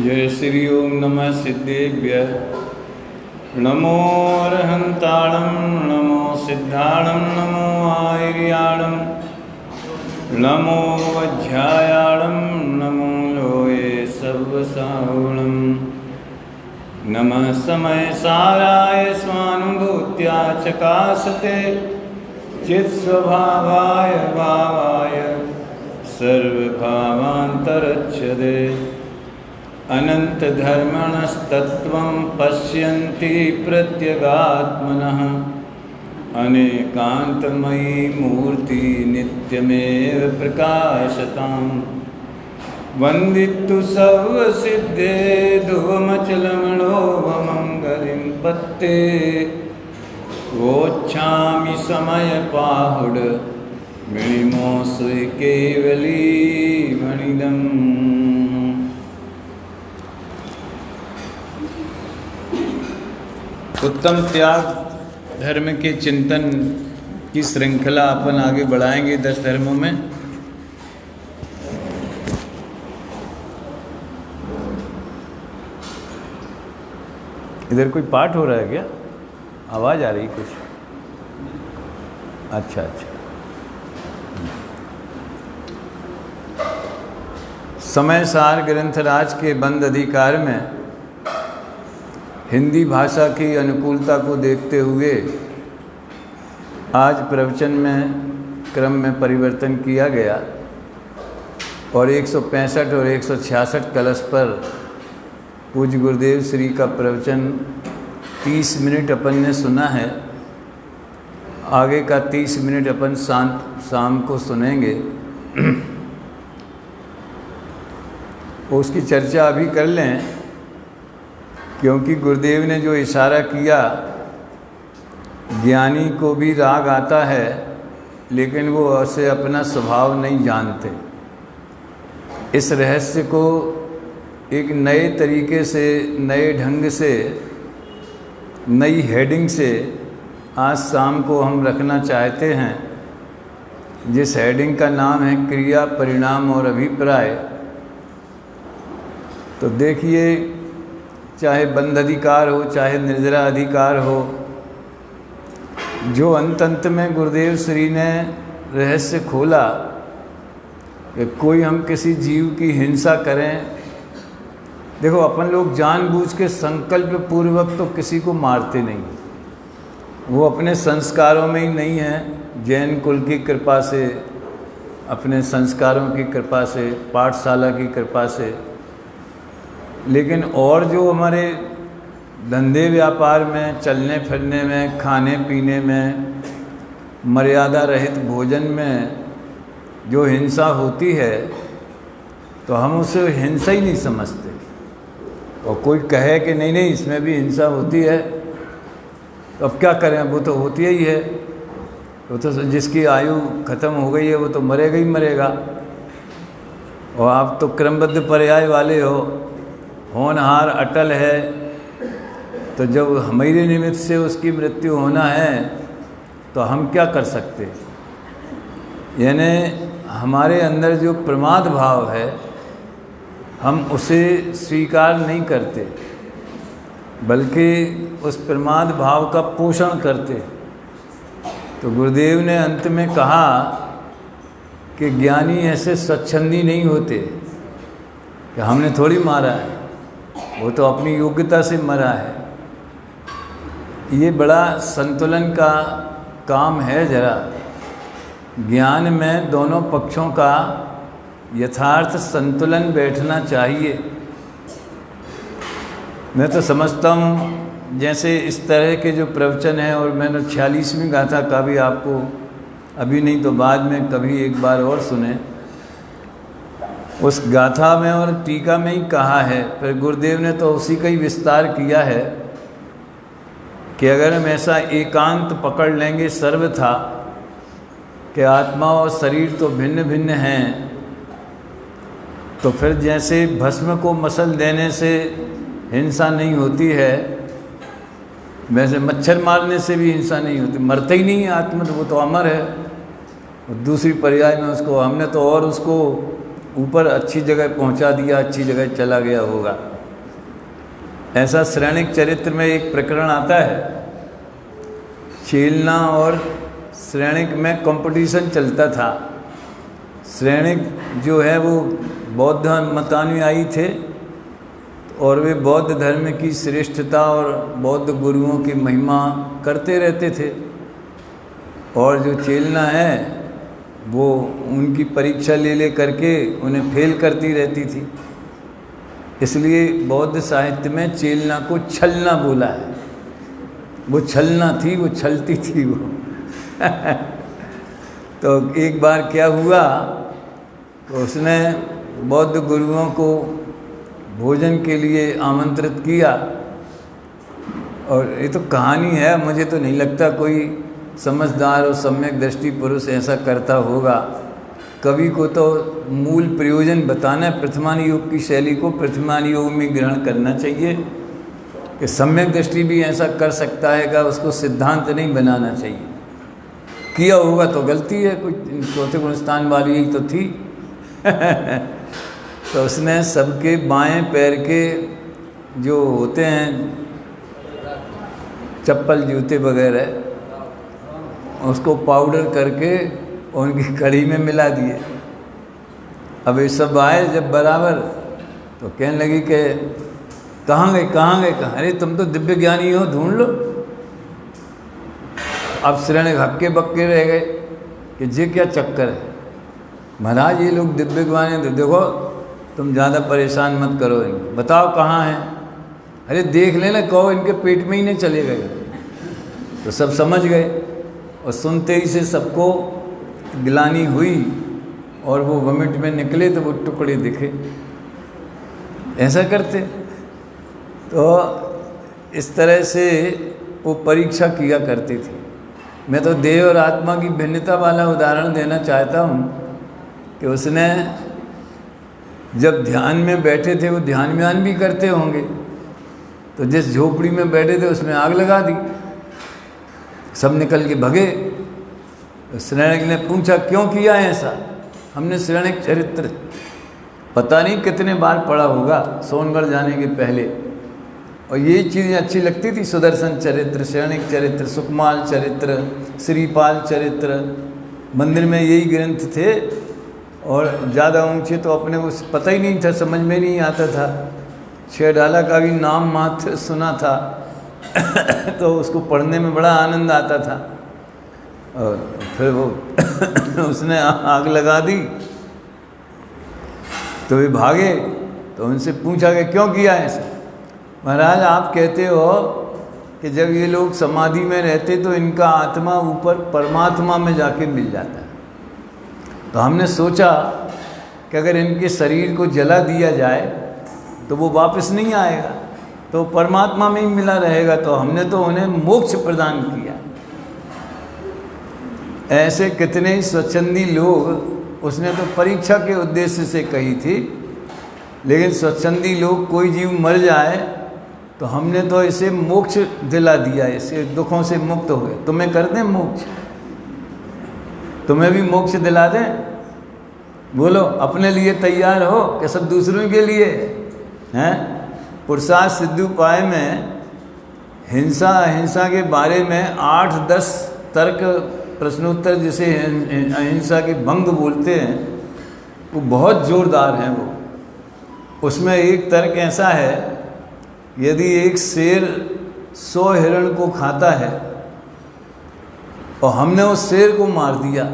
जय श्री ओम नमः सिद्धेभ्यः। नमो अरहंताणं नमो सिद्धाणं नमो आयर्याणं नमो वज्झायाणं नमो लोये सर्वसाहुणं नमः समयसाराय स्वानुभूत्या चकासते चित्स्वभावाय भावाय सर्वभावान्तरच्छते अनन्तधर्मणस्तत्त्वं पश्यन्ति प्रत्यगात्मनः अनेकान्तमयी मूर्ति नित्यमेव प्रकाशताम् वन्दितु सर्वसिद्धे ध्रुवमचलमणोऽवमङ्गलिं पत्ते वोच्छामि समयपाहुड मिणिमोऽस्वि केवली मणिदम्। उत्तम त्याग धर्म के चिंतन की श्रृंखला अपन आगे बढ़ाएंगे 10 धर्मों में। इधर कोई पाठ हो रहा है क्या? आवाज़ आ रही कुछ? अच्छा अच्छा। समय सार ग्रंथराज के बंद अधिकार में हिंदी भाषा की अनुकूलता को देखते हुए आज प्रवचन में क्रम में परिवर्तन किया गया और 165 और 166 कलश पर पूज्य गुरुदेव श्री का प्रवचन 30 मिनट अपन ने सुना है। आगे का 30 मिनट अपन शाम को सुनेंगे। उसकी चर्चा अभी कर लें, क्योंकि गुरुदेव ने जो इशारा किया, ज्ञानी को भी राग आता है लेकिन वो उसे अपना स्वभाव नहीं जानते। इस रहस्य को एक नए तरीके से, नए ढंग से, नई हेडिंग से आज शाम को हम रखना चाहते हैं, जिस हेडिंग का नाम है क्रिया, परिणाम और अभिप्राय। तो देखिए, चाहे बंध अधिकार हो, चाहे निर्जरा अधिकार हो, जो अंत में गुरुदेव श्री ने रहस्य खोला कि कोई हम किसी जीव की हिंसा करें। देखो, अपन लोग जानबूझ के संकल्प पूर्वक तो किसी को मारते नहीं, वो अपने संस्कारों में ही नहीं है। जैन कुल की कृपा से, अपने संस्कारों की कृपा से, पाठशाला की कृपा से। लेकिन और जो हमारे धंधे व्यापार में, चलने फिरने में, खाने पीने में, मर्यादा रहित भोजन में जो हिंसा होती है, तो हम उसे हिंसा ही नहीं समझते। और कोई कहे कि नहीं नहीं इसमें भी हिंसा होती है, तो अब क्या करें, वो तो होती ही है। वो तो जिसकी आयु खत्म हो गई है वो तो मरेगा ही मरेगा। और आप तो क्रमबद्ध पर्याय वाले हो, होनहार अटल है, तो जब हमारे निमित्त से उसकी मृत्यु होना है तो हम क्या कर सकते। यानी हमारे अंदर जो प्रमाद भाव है, हम उसे स्वीकार नहीं करते, बल्कि उस प्रमाद भाव का पोषण करते। तो गुरुदेव ने अंत में कहा कि ज्ञानी ऐसे स्वच्छंदी नहीं होते कि हमने थोड़ी मारा है, वो तो अपनी योग्यता से मरा है। ये बड़ा संतुलन का काम है। जरा ज्ञान में दोनों पक्षों का यथार्थ संतुलन बैठना चाहिए। मैं तो समझता हूँ जैसे इस तरह के जो प्रवचन हैं, और मैंने 46वीं गाथा का भी आपको अभी नहीं तो बाद में कभी एक बार और सुने। उस गाथा में और टीका में ही कहा है, फिर गुरुदेव ने तो उसी का ही विस्तार किया है कि अगर हम ऐसा एकांत पकड़ लेंगे सर्वथा कि आत्मा और शरीर तो भिन्न भिन्न हैं, तो फिर जैसे भस्म को मसल देने से हिंसा नहीं होती है, वैसे मच्छर मारने से भी हिंसा नहीं होती। मरता ही नहीं है आत्मा, तो वो तो अमर है। और दूसरी पर्याय में उसको हमने तो और उसको ऊपर अच्छी जगह पहुंचा दिया, अच्छी जगह चला गया होगा। ऐसा श्रेणिक चरित्र में एक प्रकरण आता है, चेलना और श्रेणिक में कंपटीशन चलता था। श्रेणिक जो है वो बौद्ध मतानुयायी थे और वे बौद्ध धर्म की श्रेष्ठता और बौद्ध गुरुओं की महिमा करते रहते थे, और जो चेलना है वो उनकी परीक्षा ले करके उन्हें फेल करती रहती थी। इसलिए बौद्ध साहित्य में चेलना को छलना बोला है। वो छलना थी, वो छलती थी वो। तो एक बार क्या हुआ, तो उसने बौद्ध गुरुओं को भोजन के लिए आमंत्रित किया, और ये तो कहानी है, मुझे तो नहीं लगता कोई समझदार और सम्यक दृष्टि पुरुष ऐसा करता होगा। कवि को तो मूल प्रयोजन बताना है, प्रथमान योग की शैली को प्रथमान योग में ग्रहण करना चाहिए कि सम्यक दृष्टि भी ऐसा कर सकता है का उसको सिद्धांत नहीं बनाना चाहिए। किया होगा तो गलती है, कुछ चौथे गुण स्थान वाली ही तो थी। तो उसने सबके बाएं पैर के जो होते हैं चप्पल जूते वगैरह, उसको पाउडर करके उनकी कढ़ी में मिला दिए। अब ये सब आए जब बराबर, तो कहने लगी कि कहाँ गए कहाँ गए कहाँ, अरे तुम तो दिव्य ज्ञानी हो, ढूंढ लो। अब श्रेणिक हक्के बक्के रह गए कि ये क्या चक्कर है महाराज, ये लोग दिव्य ज्ञानी, तो देखो तुम ज़्यादा परेशान मत करो इनको, बताओ कहाँ हैं। अरे देख लेना, कहो इनके पेट में ही नहीं चले गए। तो सब समझ गए, और सुनते ही से सबको गिलानी हुई, और वो वमिट में निकले तो वो टुकड़े दिखे। ऐसा करते। तो इस तरह से वो परीक्षा किया करती थी। मैं तो देह और आत्मा की भिन्नता वाला उदाहरण देना चाहता हूँ कि उसने जब ध्यान में बैठे थे, वो ध्यान व्यान भी करते होंगे, तो जिस झोपड़ी में बैठे थे उसमें आग लगा दी, सब निकल के भगे। श्रेणिक ने पूछा क्यों किया है ऐसा। हमने श्रेणिक चरित्र पता नहीं कितने बार पढ़ा होगा सोनगढ़ जाने के पहले, और यही चीज़ें अच्छी लगती थी। सुदर्शन चरित्र, श्रेणिक चरित्र, सुकमाल चरित्र, श्रीपाल चरित्र, मंदिर में यही ग्रंथ थे। और ज़्यादा ऊंचे तो अपने को पता ही नहीं था, समझ में नहीं आता था। शेरडाला का भी नाम मात्र सुना था तो उसको पढ़ने में बड़ा आनंद आता था। और फिर वो उसने आग लगा दी, तो वे भागे। तो उनसे पूछा कि क्यों किया ऐसा। महाराज आप कहते हो कि जब ये लोग समाधि में रहते तो इनका आत्मा ऊपर परमात्मा में जाके मिल जाता है। तो हमने सोचा कि अगर इनके शरीर को जला दिया जाए तो वो वापस नहीं आएगा, तो परमात्मा में ही मिला रहेगा। तो हमने तो उन्हें मोक्ष प्रदान किया। ऐसे कितने ही स्वच्छंदी लोग, उसने तो परीक्षा के उद्देश्य से कही थी, लेकिन स्वच्छंदी लोग कोई जीव मर जाए तो हमने तो इसे मोक्ष दिला दिया, इसे दुखों से मुक्त हो गए। तुम्हें कर दें मोक्ष, तुम्हें भी मोक्ष दिला दें। बोलो अपने लिए तैयार हो कि सब दूसरों के लिए हैं। पुरुषार्थ सिद्धोपाय में हिंसा अहिंसा के बारे में 8-10 तर्क प्रश्नोत्तर जिसे अहिंसा के भंग बोलते हैं, वो बहुत जोरदार हैं। वो उसमें एक तर्क ऐसा है, यदि एक शेर 100 हिरण को खाता है और हमने उस शेर को मार दिया,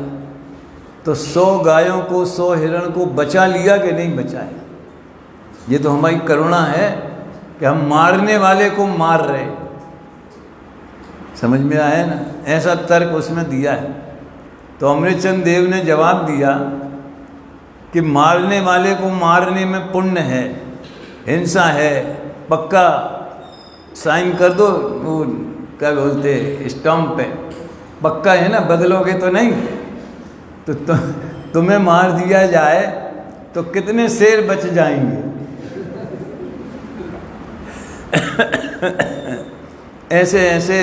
तो 100 गायों को 100 हिरण को बचा लिया कि नहीं बचाया। ये तो हमारी करुणा है कि हम मारने वाले को मार रहे। समझ में आया ना, ऐसा तर्क उसमें दिया है। तो अमृतचंद देव ने जवाब दिया कि मारने वाले को मारने में पुण्य है, हिंसा है, पक्का साइन कर दो, वो क्या बोलते स्टम्प पे, पक्का है ना, बदलोगे तो नहीं। तो तुम्हें मार दिया जाए तो कितने शेर बच जाएंगे। ऐसे ऐसे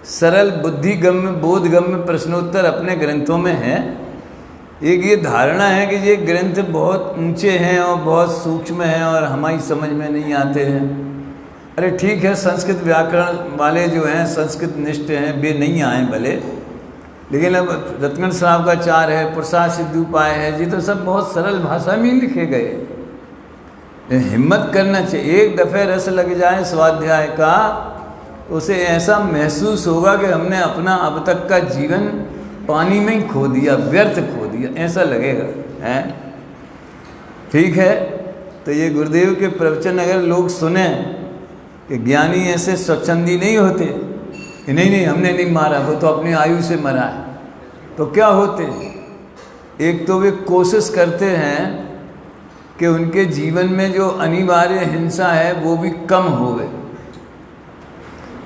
सरल बुद्धिगम्य बोधगम्य प्रश्नोत्तर अपने ग्रंथों में हैं। एक ये धारणा है कि ये ग्रंथ बहुत ऊंचे हैं और बहुत सूक्ष्म हैं और हमारी समझ में नहीं आते हैं, अरे ठीक है, संस्कृत व्याकरण वाले जो हैं, संस्कृत निष्ठ हैं, वे नहीं आए भले, लेकिन अब रत्न श्रावकाचार्य है, प्रसाद सिद्धूपाय है जी, तो सब बहुत सरल भाषा में ही लिखे गए। हिम्मत करना चाहिए। एक दफ़े रस लग जाए स्वाध्याय का, उसे ऐसा महसूस होगा कि हमने अपना अब तक का जीवन पानी में ही खो दिया, व्यर्थ खो दिया, ऐसा लगेगा है। ठीक है, तो ये गुरुदेव के प्रवचन अगर लोग सुने कि ज्ञानी ऐसे स्वच्छंदी नहीं होते कि नहीं नहीं हमने नहीं मारा, वो तो अपनी आयु से मरा है, तो क्या होते? एक तो वे कोशिश करते हैं कि उनके जीवन में जो अनिवार्य हिंसा है वो भी कम होवे।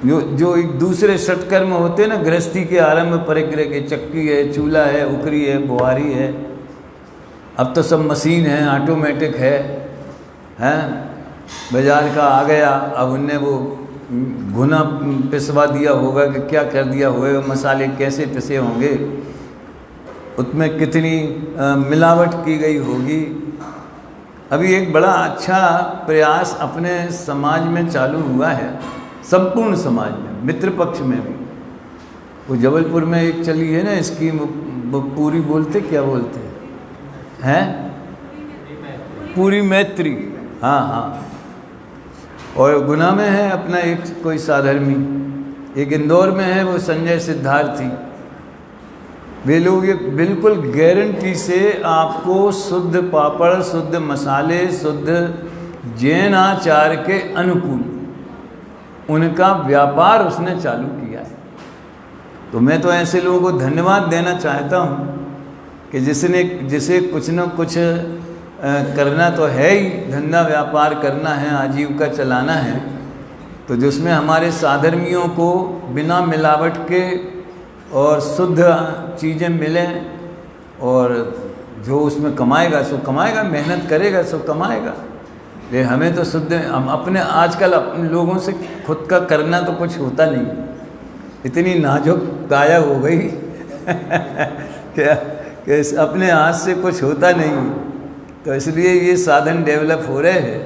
जो एक दूसरे सत्कर्म होते हैं ना, गृहस्थी के आरंभ परिग्रह के, चक्की है, चूल्हा है, उखरी है, बुहारी है, अब तो सब मशीन है, ऑटोमेटिक है, बाजार का आ गया। अब उनने वो भुना पिसवा दिया होगा कि क्या कर दिया होगा, मसाले कैसे पिसे होंगे, उसमें कितनी मिलावट की गई होगी। अभी एक बड़ा अच्छा प्रयास अपने समाज में चालू हुआ है, संपूर्ण समाज में, मित्र पक्ष में भी। वो जबलपुर में एक चली है ना स्कीम, पूरी बोलते, क्या बोलते हैं, पूरी मैत्री, हाँ हाँ। और गुना में है अपना एक कोई साधर्मी, एक इंदौर में है वो संजय सिद्धार्थी। वे लोग ये बिल्कुल गारंटी से आपको शुद्ध पापड़, शुद्ध मसाले, शुद्ध जैन आचार के अनुकूल उनका व्यापार उसने चालू किया है। तो मैं तो ऐसे लोगों को धन्यवाद देना चाहता हूँ कि जिसे कुछ न कुछ करना तो है ही, धंधा व्यापार करना है, आजीविका चलाना है, तो जिसमें हमारे साधर्मियों को बिना मिलावट के और शुद्ध चीज़ें मिलें, और जो उसमें कमाएगा सो कमाएगा, मेहनत करेगा सो कमाएगा। ले हमें तो शुद्ध, हम अपने आजकल अपने लोगों से खुद का करना तो कुछ होता नहीं, इतनी नाजुक काया हो गई कि अपने हाथ से कुछ होता नहीं। तो इसलिए ये साधन डेवलप हो रहे हैं।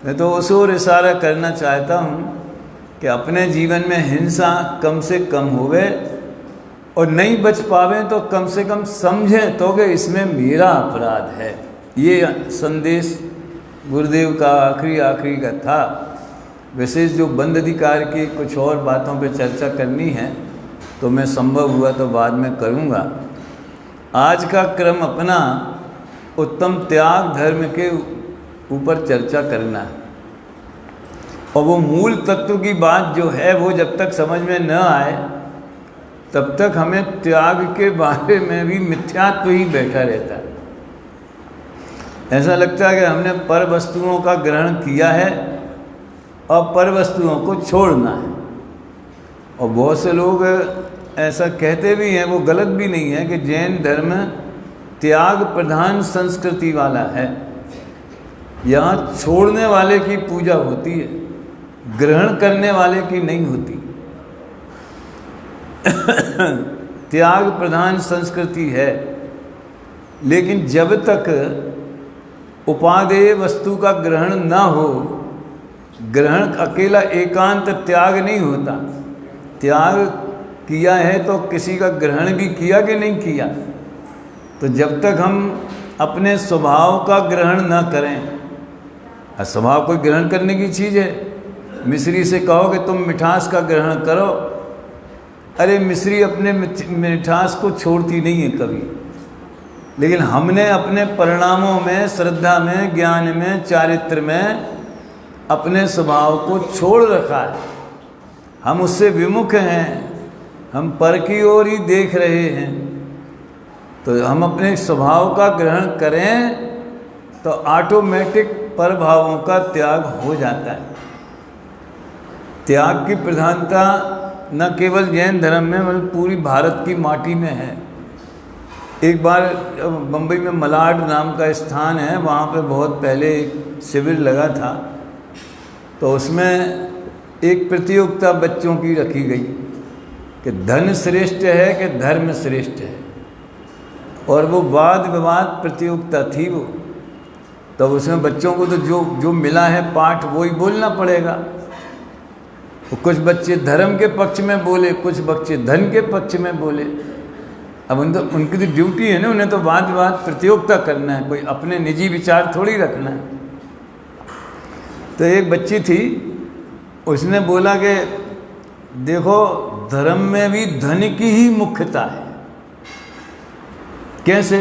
मैं तो उस ओर इशारा करना चाहता हूँ कि अपने जीवन में हिंसा कम से कम होवे, और नहीं बच पावे तो कम से कम समझें तो कि इसमें मेरा अपराध है। ये संदेश गुरुदेव का आखिरी का था। विशेष जो बंद अधिकार की कुछ और बातों पे चर्चा करनी है तो मैं संभव हुआ तो बाद में करूँगा। आज का क्रम अपना उत्तम त्याग धर्म के ऊपर चर्चा करना है, और वो मूल तत्व की बात जो है वो जब तक समझ में न आए तब तक हमें त्याग के बारे में भी मिथ्यात्व ही बैठा रहता है। ऐसा लगता है कि हमने पर वस्तुओं का ग्रहण किया है और पर वस्तुओं को छोड़ना है। और बहुत से लोग ऐसा कहते भी हैं, वो गलत भी नहीं है, कि जैन धर्म त्याग प्रधान संस्कृति वाला है। यहाँ छोड़ने वाले की पूजा होती है, ग्रहण करने वाले की नहीं होती। त्याग प्रधान संस्कृति है, लेकिन जब तक उपादेय वस्तु का ग्रहण ना हो, ग्रहण अकेला एकांत त्याग नहीं होता। त्याग किया है तो किसी का ग्रहण भी किया कि नहीं किया। तो जब तक हम अपने स्वभाव का ग्रहण ना करें, स्वभाव कोई ग्रहण करने की चीज़ है। मिस्री से कहो कि तुम मिठास का ग्रहण करो, अरे मिस्री अपने मिठास को छोड़ती नहीं है कभी, लेकिन हमने अपने परिणामों में, श्रद्धा में, ज्ञान में, चारित्र में अपने स्वभाव को छोड़ रखा है। हम उससे विमुख हैं, हम पर की ओर ही देख रहे हैं। तो हम अपने स्वभाव का ग्रहण करें तो ऑटोमेटिक परभावों का त्याग हो जाता है। त्याग की प्रधानता न केवल जैन धर्म में बल्कि पूरी भारत की माटी में है। एक बार बम्बई में मलाड नाम का स्थान है, वहाँ पे बहुत पहले एक शिविर लगा था, तो उसमें एक प्रतियोगिता बच्चों की रखी गई कि धन श्रेष्ठ है कि धर्म श्रेष्ठ है, और वो वाद विवाद प्रतियोगिता थी वो। तो उसमें बच्चों को तो जो मिला है पाठ वही बोलना पड़ेगा। कुछ बच्चे धर्म के पक्ष में बोले, कुछ बच्चे धन के पक्ष में बोले। अब उनकी तो ड्यूटी है ना, उन्हें तो वाद विवाद प्रतियोगिता करना है, कोई अपने निजी विचार थोड़ी रखना है। तो एक बच्ची थी, उसने बोला कि देखो धर्म में भी धन की ही मुख्यता है। कैसे?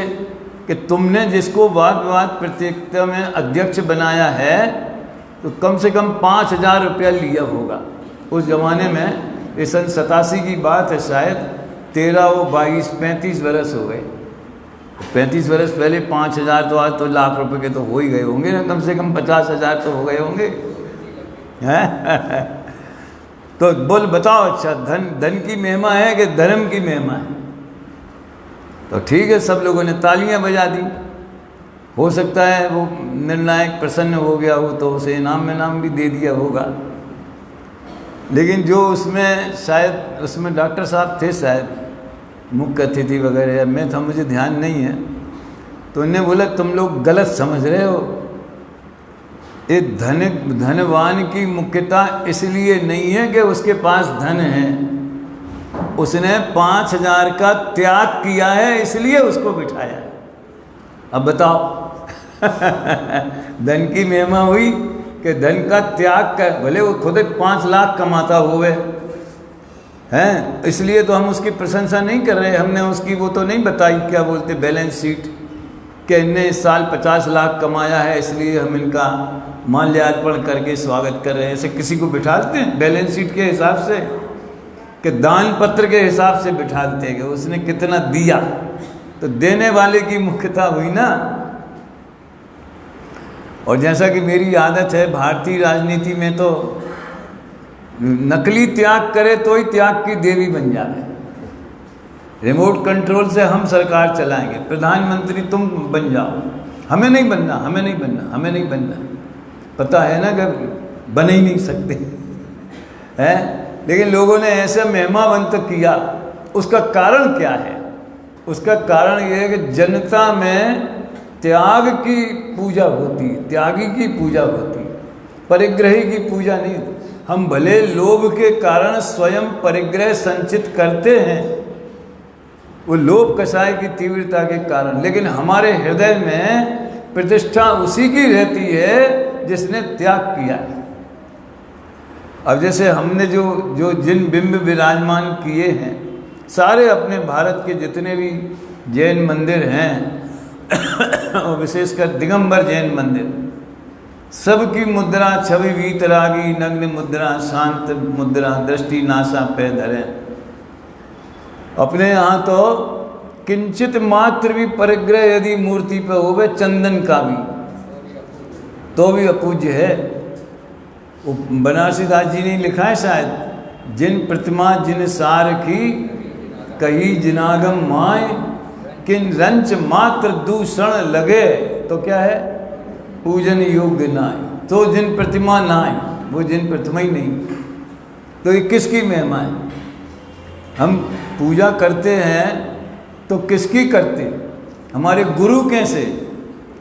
कि तुमने जिसको वाद विवाद प्रतियोगिता में अध्यक्ष बनाया है तो कम से कम 5,000 रुपया लिया होगा। उस ज़माने में, ये सन 87 की बात है शायद, 13 वो 22 35 बरस हो गए। 35 बरस पहले 5,000 तो आज तो लाख रुपए के तो हो ही गए होंगे ना, कम से कम 50,000 तो हो गए होंगे हैं? तो बोल बताओ, अच्छा धन की महिमा है कि धर्म की महिमा है? तो ठीक है, सब लोगों ने तालियां बजा दी। हो सकता है वो निर्णायक प्रसन्न हो गया हो तो उसे इनाम भी दे दिया होगा। लेकिन जो उसमें शायद उसमें डॉक्टर साहब थे शायद, मुख्य अतिथि वगैरह, मैं था मुझे ध्यान नहीं है, तो उन्हें बोला तुम लोग गलत समझ रहे हो। ये धनवान की मुख्यता इसलिए नहीं है कि उसके पास धन है, उसने 5,000 का त्याग किया है इसलिए उसको बिठाया है। अब बताओ धन की महिमा हुई कि धन का त्याग कर, भले वो खुद 5 लाख कमाता हुए हैं, इसलिए तो हम उसकी प्रशंसा नहीं कर रहे। हमने उसकी वो तो नहीं बताई, क्या बोलते, बैलेंस शीट, कि इनने इस साल 50 लाख कमाया है इसलिए हम इनका माल्यार्पण करके स्वागत कर रहे हैं। ऐसे किसी को बिठाते हैं बैलेंस शीट के हिसाब से, कि दान पत्र के हिसाब से बिठाते हैं कि उसने कितना दिया। तो देने वाले की मुख्यता हुई ना। और जैसा कि मेरी आदत है, भारतीय राजनीति में तो नकली त्याग करे तो ही त्याग की देवी बन जाए। रिमोट कंट्रोल से हम सरकार चलाएंगे, प्रधानमंत्री तुम बन जाओ, हमें नहीं बनना, हमें नहीं बनना, हमें नहीं बनना। पता है ना कि बन ही नहीं सकते हैं, लेकिन लोगों ने ऐसा महिमावंत किया। उसका कारण क्या है? उसका कारण यह है कि जनता में त्याग की पूजा होती, त्यागी की पूजा होती, परिग्रही की पूजा नहीं। हम भले लोभ के कारण स्वयं परिग्रह संचित करते हैं, वो लोभ कषाय की तीव्रता के कारण, लेकिन हमारे हृदय में प्रतिष्ठा उसी की रहती है जिसने त्याग किया है। अब जैसे हमने जो जिन बिंब विराजमान किए हैं, सारे अपने भारत के जितने भी जैन मंदिर हैं और विशेषकर दिगंबर जैन मंदिर, सबकी मुद्रा छवि वीतरागी, नग्न मुद्रा, शांत मुद्रा, दृष्टि नासा पे धरे। अपने यहाँ तो किंचित मात्र भी परिग्रह यदि मूर्ति पे होवे, चंदन का भी, तो भी अपूज्य है। वो बनारसी दास जी ने लिखा है शायद, जिन प्रतिमा जिन सार की कही जिनागम माय, किन रंच मात्र दूषण लगे, तो क्या है, पूजन योग्य नाय। तो जिन प्रतिमा नाय, वो जिन प्रतिमा ही नहीं, तो ये किसकी महिमा है? हम पूजा करते हैं तो किसकी करते? हमारे गुरु कैसे?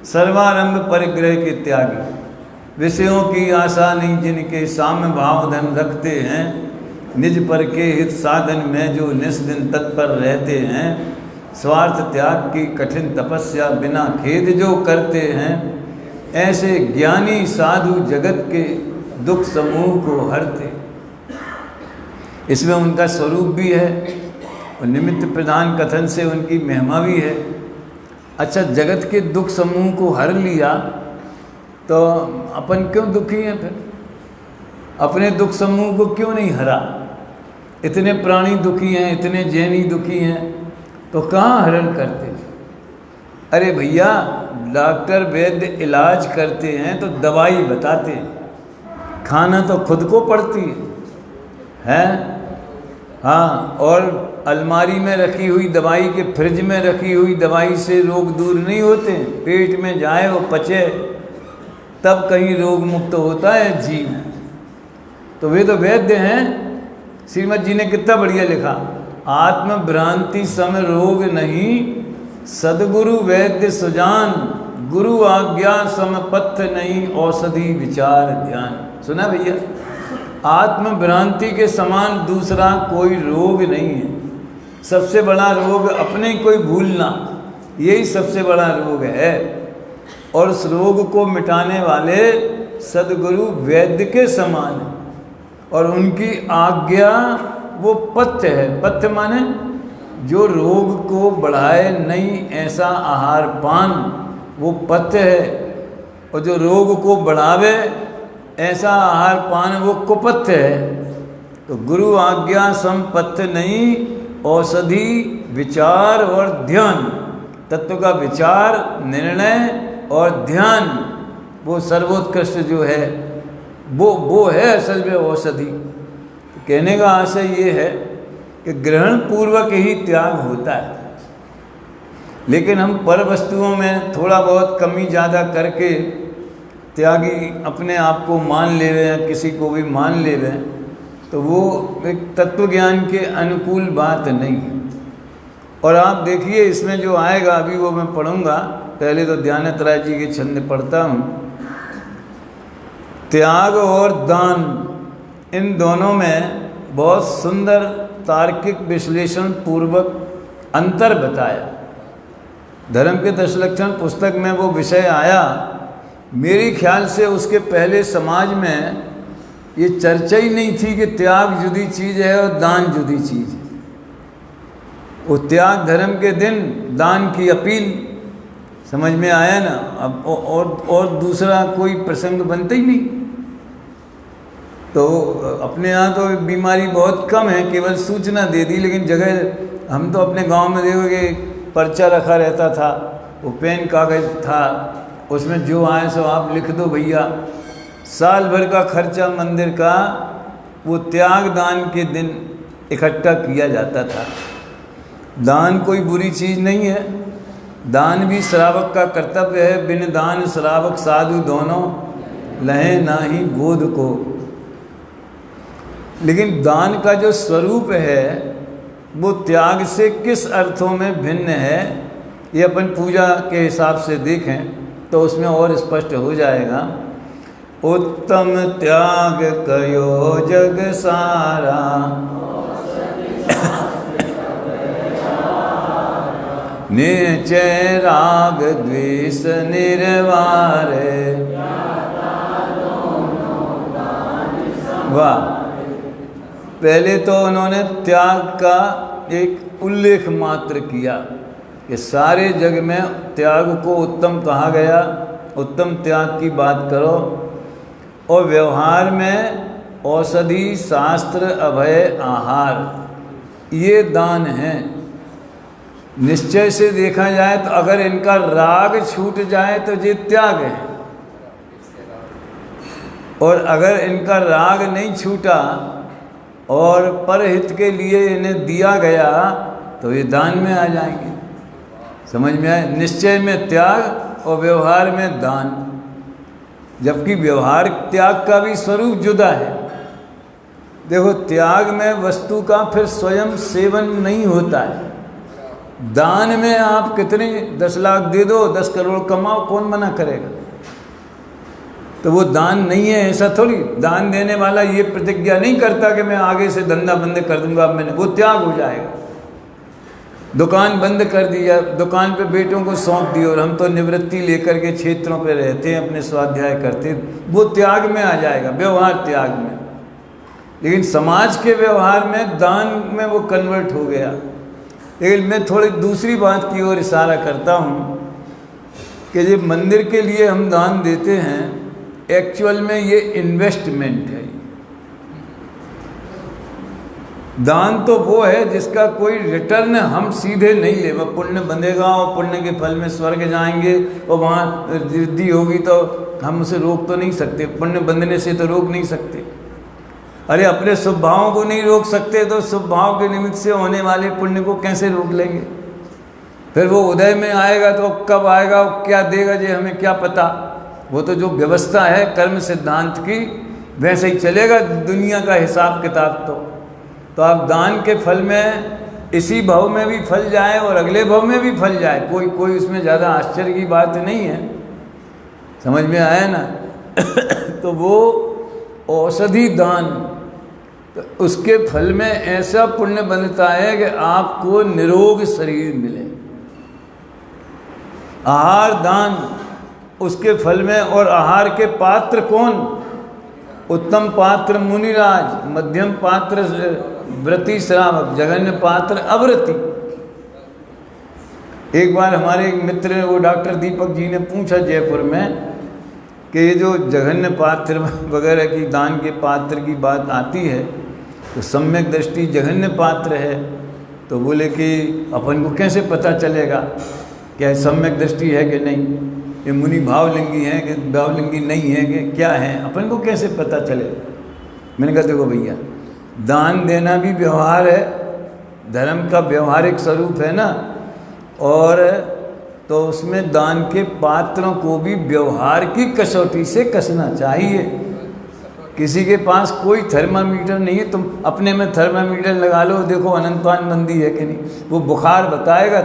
सर्वारंभ परिग्रह के त्यागी, विषयों की आशा नहीं जिनके, साम्य भाव धन रखते हैं, निज पर के हित साधन में जो निस्दिन तत्पर रहते हैं, स्वार्थ त्याग की कठिन तपस्या बिना खेद जो करते हैं, ऐसे ज्ञानी साधु जगत के दुख समूह को हरते। इसमें उनका स्वरूप भी है और निमित्त प्रधान कथन से उनकी महिमा भी है। अच्छा, जगत के दुख समूह को हर लिया तो अपन क्यों दुखी हैं? फिर अपने दुख समूह को क्यों नहीं हरा? इतने प्राणी दुखी हैं, इतने जैनी दुखी हैं, तो कहाँ हरण करते? अरे भैया, डॉक्टर वैद्य इलाज करते हैं तो दवाई बताते हैं, खाना तो खुद को पड़ती है। हाँ, और अलमारी में रखी हुई दवाई के फ्रिज में रखी हुई दवाई से रोग दूर नहीं होते। पेट में जाए वो पचे तब कहीं रोग मुक्त होता है जीव। तो वे तो वैद्य हैं। श्रीमद जी ने कितना बढ़िया लिखा, आत्म भ्रांति सम रोग नहीं, सदगुरु वैद्य सुजान, गुरु आज्ञा सम पथ्य नहीं, औषधि विचार ध्यान। सुना भैया? आत्मभ्रांति के समान दूसरा कोई रोग नहीं है। सबसे बड़ा रोग अपने कोई भूलना, यही सबसे बड़ा रोग है। और उस रोग को मिटाने वाले सद्गुरु वैद्य के समान है, और उनकी आज्ञा वो पथ्य है। पथ्य माने जो रोग को बढ़ाए नहीं ऐसा आहार पान, वो पथ्य है। और जो रोग को बढ़ावे ऐसा आहार पान, वो कुपथ्य है। तो गुरु आज्ञा संपथ्य नहीं, औषधि विचार और ध्यान। तत्व का विचार, निर्णय और ध्यान, वो सर्वोत्कृष्ट जो है वो है असल में औषधि। तो कहने का आशय ये है कि ग्रहण पूर्वक ही त्याग होता है, लेकिन हम पर वस्तुओं में थोड़ा बहुत कमी ज़्यादा करके त्यागी अपने आप को मान ले रहे हैं, किसी को भी मान ले रहे हैं, तो वो एक तत्व ज्ञान के अनुकूल बात नहीं है। और आप देखिए इसमें जो आएगा, अभी वो मैं पढ़ूंगा। पहले तो ध्यानतराय जी के छंद पढ़ता हूँ। त्याग और दान, इन दोनों में बहुत सुंदर तार्किक विश्लेषण पूर्वक अंतर बताया। धर्म के 10 लक्षण पुस्तक में वो विषय आया। मेरे ख्याल से उसके पहले समाज में ये चर्चा ही नहीं थी कि त्याग जुदी चीज़ है और दान जुदी चीज़ है। वो त्याग धर्म के दिन, दान की अपील, समझ में आया ना। अब और दूसरा कोई प्रसंग बनता ही नहीं। तो अपने यहाँ तो बीमारी बहुत कम है, केवल सूचना दे दी। लेकिन जगह हम तो अपने गांव में देखोगे पर्चा रखा रहता था, वो पेन कागज था, उसमें जो आए सो आप लिख दो भैया। साल भर का खर्चा मंदिर का वो त्याग दान के दिन इकट्ठा किया जाता था। दान कोई बुरी चीज़ नहीं है, दान भी श्रावक का कर्तव्य है। बिन दान श्रावक साधु दोनों लहे नाही बोध को। लेकिन दान का जो स्वरूप है वो त्याग से किस अर्थों में भिन्न है, ये अपन पूजा के हिसाब से देखें तो उसमें और स्पष्ट हो जाएगा। उत्तम त्याग कयो जग सारा, निश्चय राग द्वेष निर्वारे। वाह! पहले तो उन्होंने त्याग का एक उल्लेख मात्र किया कि सारे जग में त्याग को उत्तम कहा गया। उत्तम त्याग की बात करो। और व्यवहार में औषधि, शास्त्र, अभय, आहार, ये दान है। निश्चय से देखा जाए तो अगर इनका राग छूट जाए तो ये त्याग है, और अगर इनका राग नहीं छूटा और परहित के लिए इन्हें दिया गया तो ये दान में आ जाएंगे। समझ में आए? निश्चय में त्याग और व्यवहार में दान। जबकि व्यवहार त्याग का भी स्वरूप जुदा है। देखो, त्याग में वस्तु का फिर स्वयं सेवन नहीं होता है। दान में आप कितने 10 लाख दे दो, 10 करोड़ कमाओ, कौन मना करेगा? तो वो दान नहीं है, ऐसा थोड़ी। दान देने वाला ये प्रतिज्ञा नहीं करता कि मैं आगे से धंधा बंद कर दूंगा, मैंने, वो त्याग हो जाएगा। दुकान बंद कर दिया, दुकान पे बेटों को सौंप दी, और हम तो निवृत्ति लेकर के क्षेत्रों पे रहते हैं, अपने स्वाध्याय करते हैं, वो त्याग में आ जाएगा, व्यवहार त्याग में। लेकिन समाज के व्यवहार में, दान में वो कन्वर्ट हो गया। लेकिन मैं थोड़ी दूसरी बात की ओर इशारा करता हूँ कि जो मंदिर के लिए हम दान देते हैं, एक्चुअल में ये इन्वेस्टमेंट है। दान तो वो है जिसका कोई रिटर्न हम सीधे नहीं ले। वह पुण्य बंधेगा और पुण्य के फल में स्वर्ग जाएंगे, और वहाँ वृद्धि होगी तो हम उसे रोक तो नहीं सकते। पुण्य बंधने से तो रोक नहीं सकते। अरे अपने शुभ भावों को नहीं रोक सकते तो शुभ भाव के निमित्त से होने वाले पुण्य को कैसे रोक लेंगे? फिर वो उदय में आएगा तो कब आएगा, क्या देगा, ये हमें क्या पता। वो तो जो व्यवस्था है कर्म सिद्धांत की, वैसे ही चलेगा दुनिया का हिसाब किताब। तो आप दान के फल में इसी भाव में भी फल जाए और अगले भाव में भी फल जाए, कोई उसमें ज़्यादा आश्चर्य की बात नहीं है। समझ में आया ना? तो वो औषधि दान, तो उसके फल में ऐसा पुण्य बनता है कि आपको निरोग शरीर मिले। आहार दान उसके फल में, और आहार के पात्र कौन? उत्तम पात्र मुनिराज, मध्यम पात्र व्रती श्रावक, जघन्य पात्र अव्रती। एक बार हमारे एक मित्र वो डॉक्टर दीपक जी ने पूछा जयपुर में कि ये जो जघन्य पात्र वगैरह की दान के पात्र की बात आती है तो सम्यक दृष्टि जघन्य पात्र है, तो बोले कि अपन को कैसे पता चलेगा क्या सम्यक दृष्टि है कि नहीं, ये मुनि भावलिंगी है कि भावलिंगी नहीं है कि क्या है, अपन को कैसे पता चलेगा। मैंने कहा देखो भैया, दान देना भी व्यवहार है, धर्म का व्यवहारिक स्वरूप है ना, और तो उसमें दान के पात्रों को भी व्यवहार की कसौटी से कसना चाहिए। किसी के पास कोई थर्मामीटर नहीं है, तुम अपने में थर्मामीटर लगा लो, देखो अनंतान बंदी है कि नहीं, वो बुखार बताएगा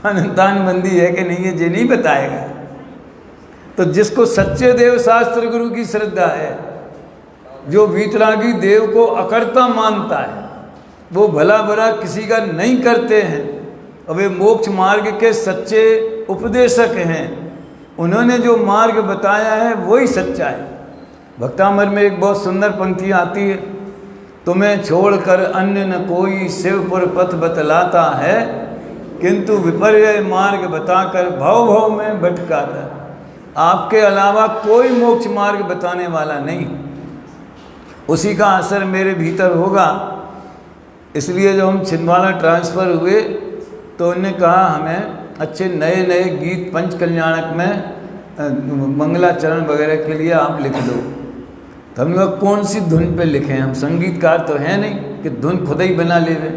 अनंतान बंदी है कि नहीं, ये नहीं बताएगा। तो जिसको सच्चे देव शास्त्र गुरु की श्रद्धा है, जो वीतरागी देव को अकर्ता मानता है, वो भला बुरा किसी का नहीं करते हैं, और वे मोक्ष मार्ग के सच्चे उपदेशक हैं। उन्होंने जो मार्ग बताया है वही सच्चा है। भक्तामृत में एक बहुत सुंदर पंक्ति आती है, तुम्हें छोड़कर अन्य न कोई शिवपुर पथ बतलाता है, किंतु विपर्य मार्ग बताकर भव भव में भटकाता है। आपके अलावा कोई मोक्ष मार्ग बताने वाला नहीं, उसी का असर मेरे भीतर होगा। इसलिए जब हम छिंदवाड़ा ट्रांसफ़र हुए तो उन्होंने कहा हमें अच्छे नए नए गीत पंच कल्याणक में मंगलाचरण वगैरह के लिए आप लिख दो। तो हमने कहा कौन सी धुन पे लिखें, हम संगीतकार तो हैं नहीं कि धुन खुद ही बना ले रहे।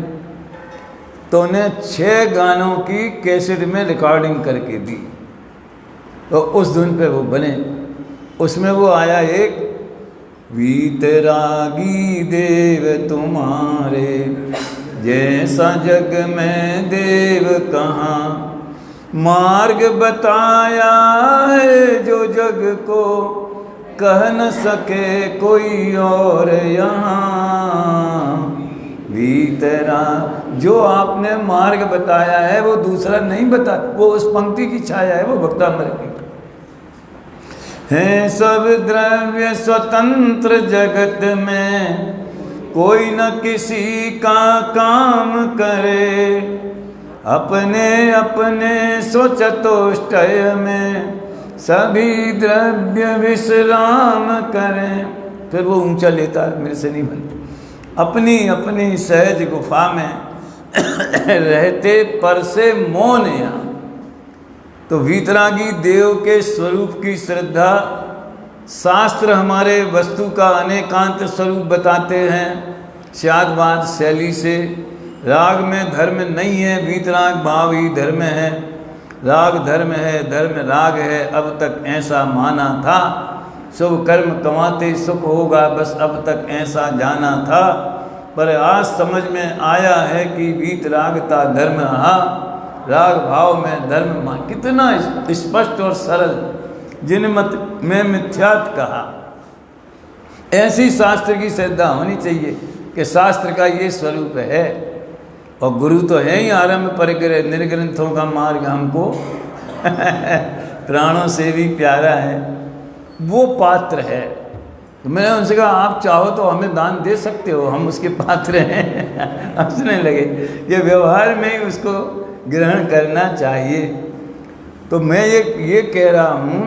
तो उन्हें 6 गानों की कैसेट में रिकॉर्डिंग करके दी, तो उस धुन पे वो बने। उसमें वो आया एक, वीतरागी देव तुम्हारे जैसा जग में देव कहाँ, मार्ग बताया है जो जग को कह न सके कोई और यहाँ। भीतरा जो आपने मार्ग बताया है वो दूसरा नहीं बता, वो उस पंक्ति की छाया है, वो भक्तामृत की है। सब द्रव्य स्वतंत्र जगत में कोई न किसी का काम करे, अपने अपने स्वचतुष्टय में सभी द्रव्य विश्राम करें। फिर वो ऊंचा लेता है, मेरे से नहीं बनता। अपनी अपनी सहज गुफा में रहते पर से मौन यहाँ। तो वीतरागी देव के स्वरूप की श्रद्धा, शास्त्र हमारे वस्तु का अनेकांत स्वरूप बताते हैं शादवाद शैली से। राग में धर्म नहीं है, वीतराग भाव ही धर्म है। राग धर्म है, धर्म राग है, अब तक ऐसा माना था। शुभ कर्म कमाते सुख होगा, बस अब तक ऐसा जाना था। पर आज समझ में आया है कि वीतरागता धर्म रहा, राग भाव में धर्म। कितना स्पष्ट और सरल, जिन मत में मिथ्यात कहा। ऐसी शास्त्र की श्रद्धा होनी चाहिए कि शास्त्र का ये स्वरूप है। और गुरु तो है ही आरंभ परिग्रह, निर्ग्रंथों का मार्ग हमको प्राणों से भी प्यारा है, वो पात्र है। तो मैंने उनसे कहा आप चाहो तो हमें दान दे सकते हो, हम उसके पात्र हैं। हंसने लगे। ये व्यवहार में ही उसको ग्रहण करना चाहिए। तो मैं ये कह रहा हूँ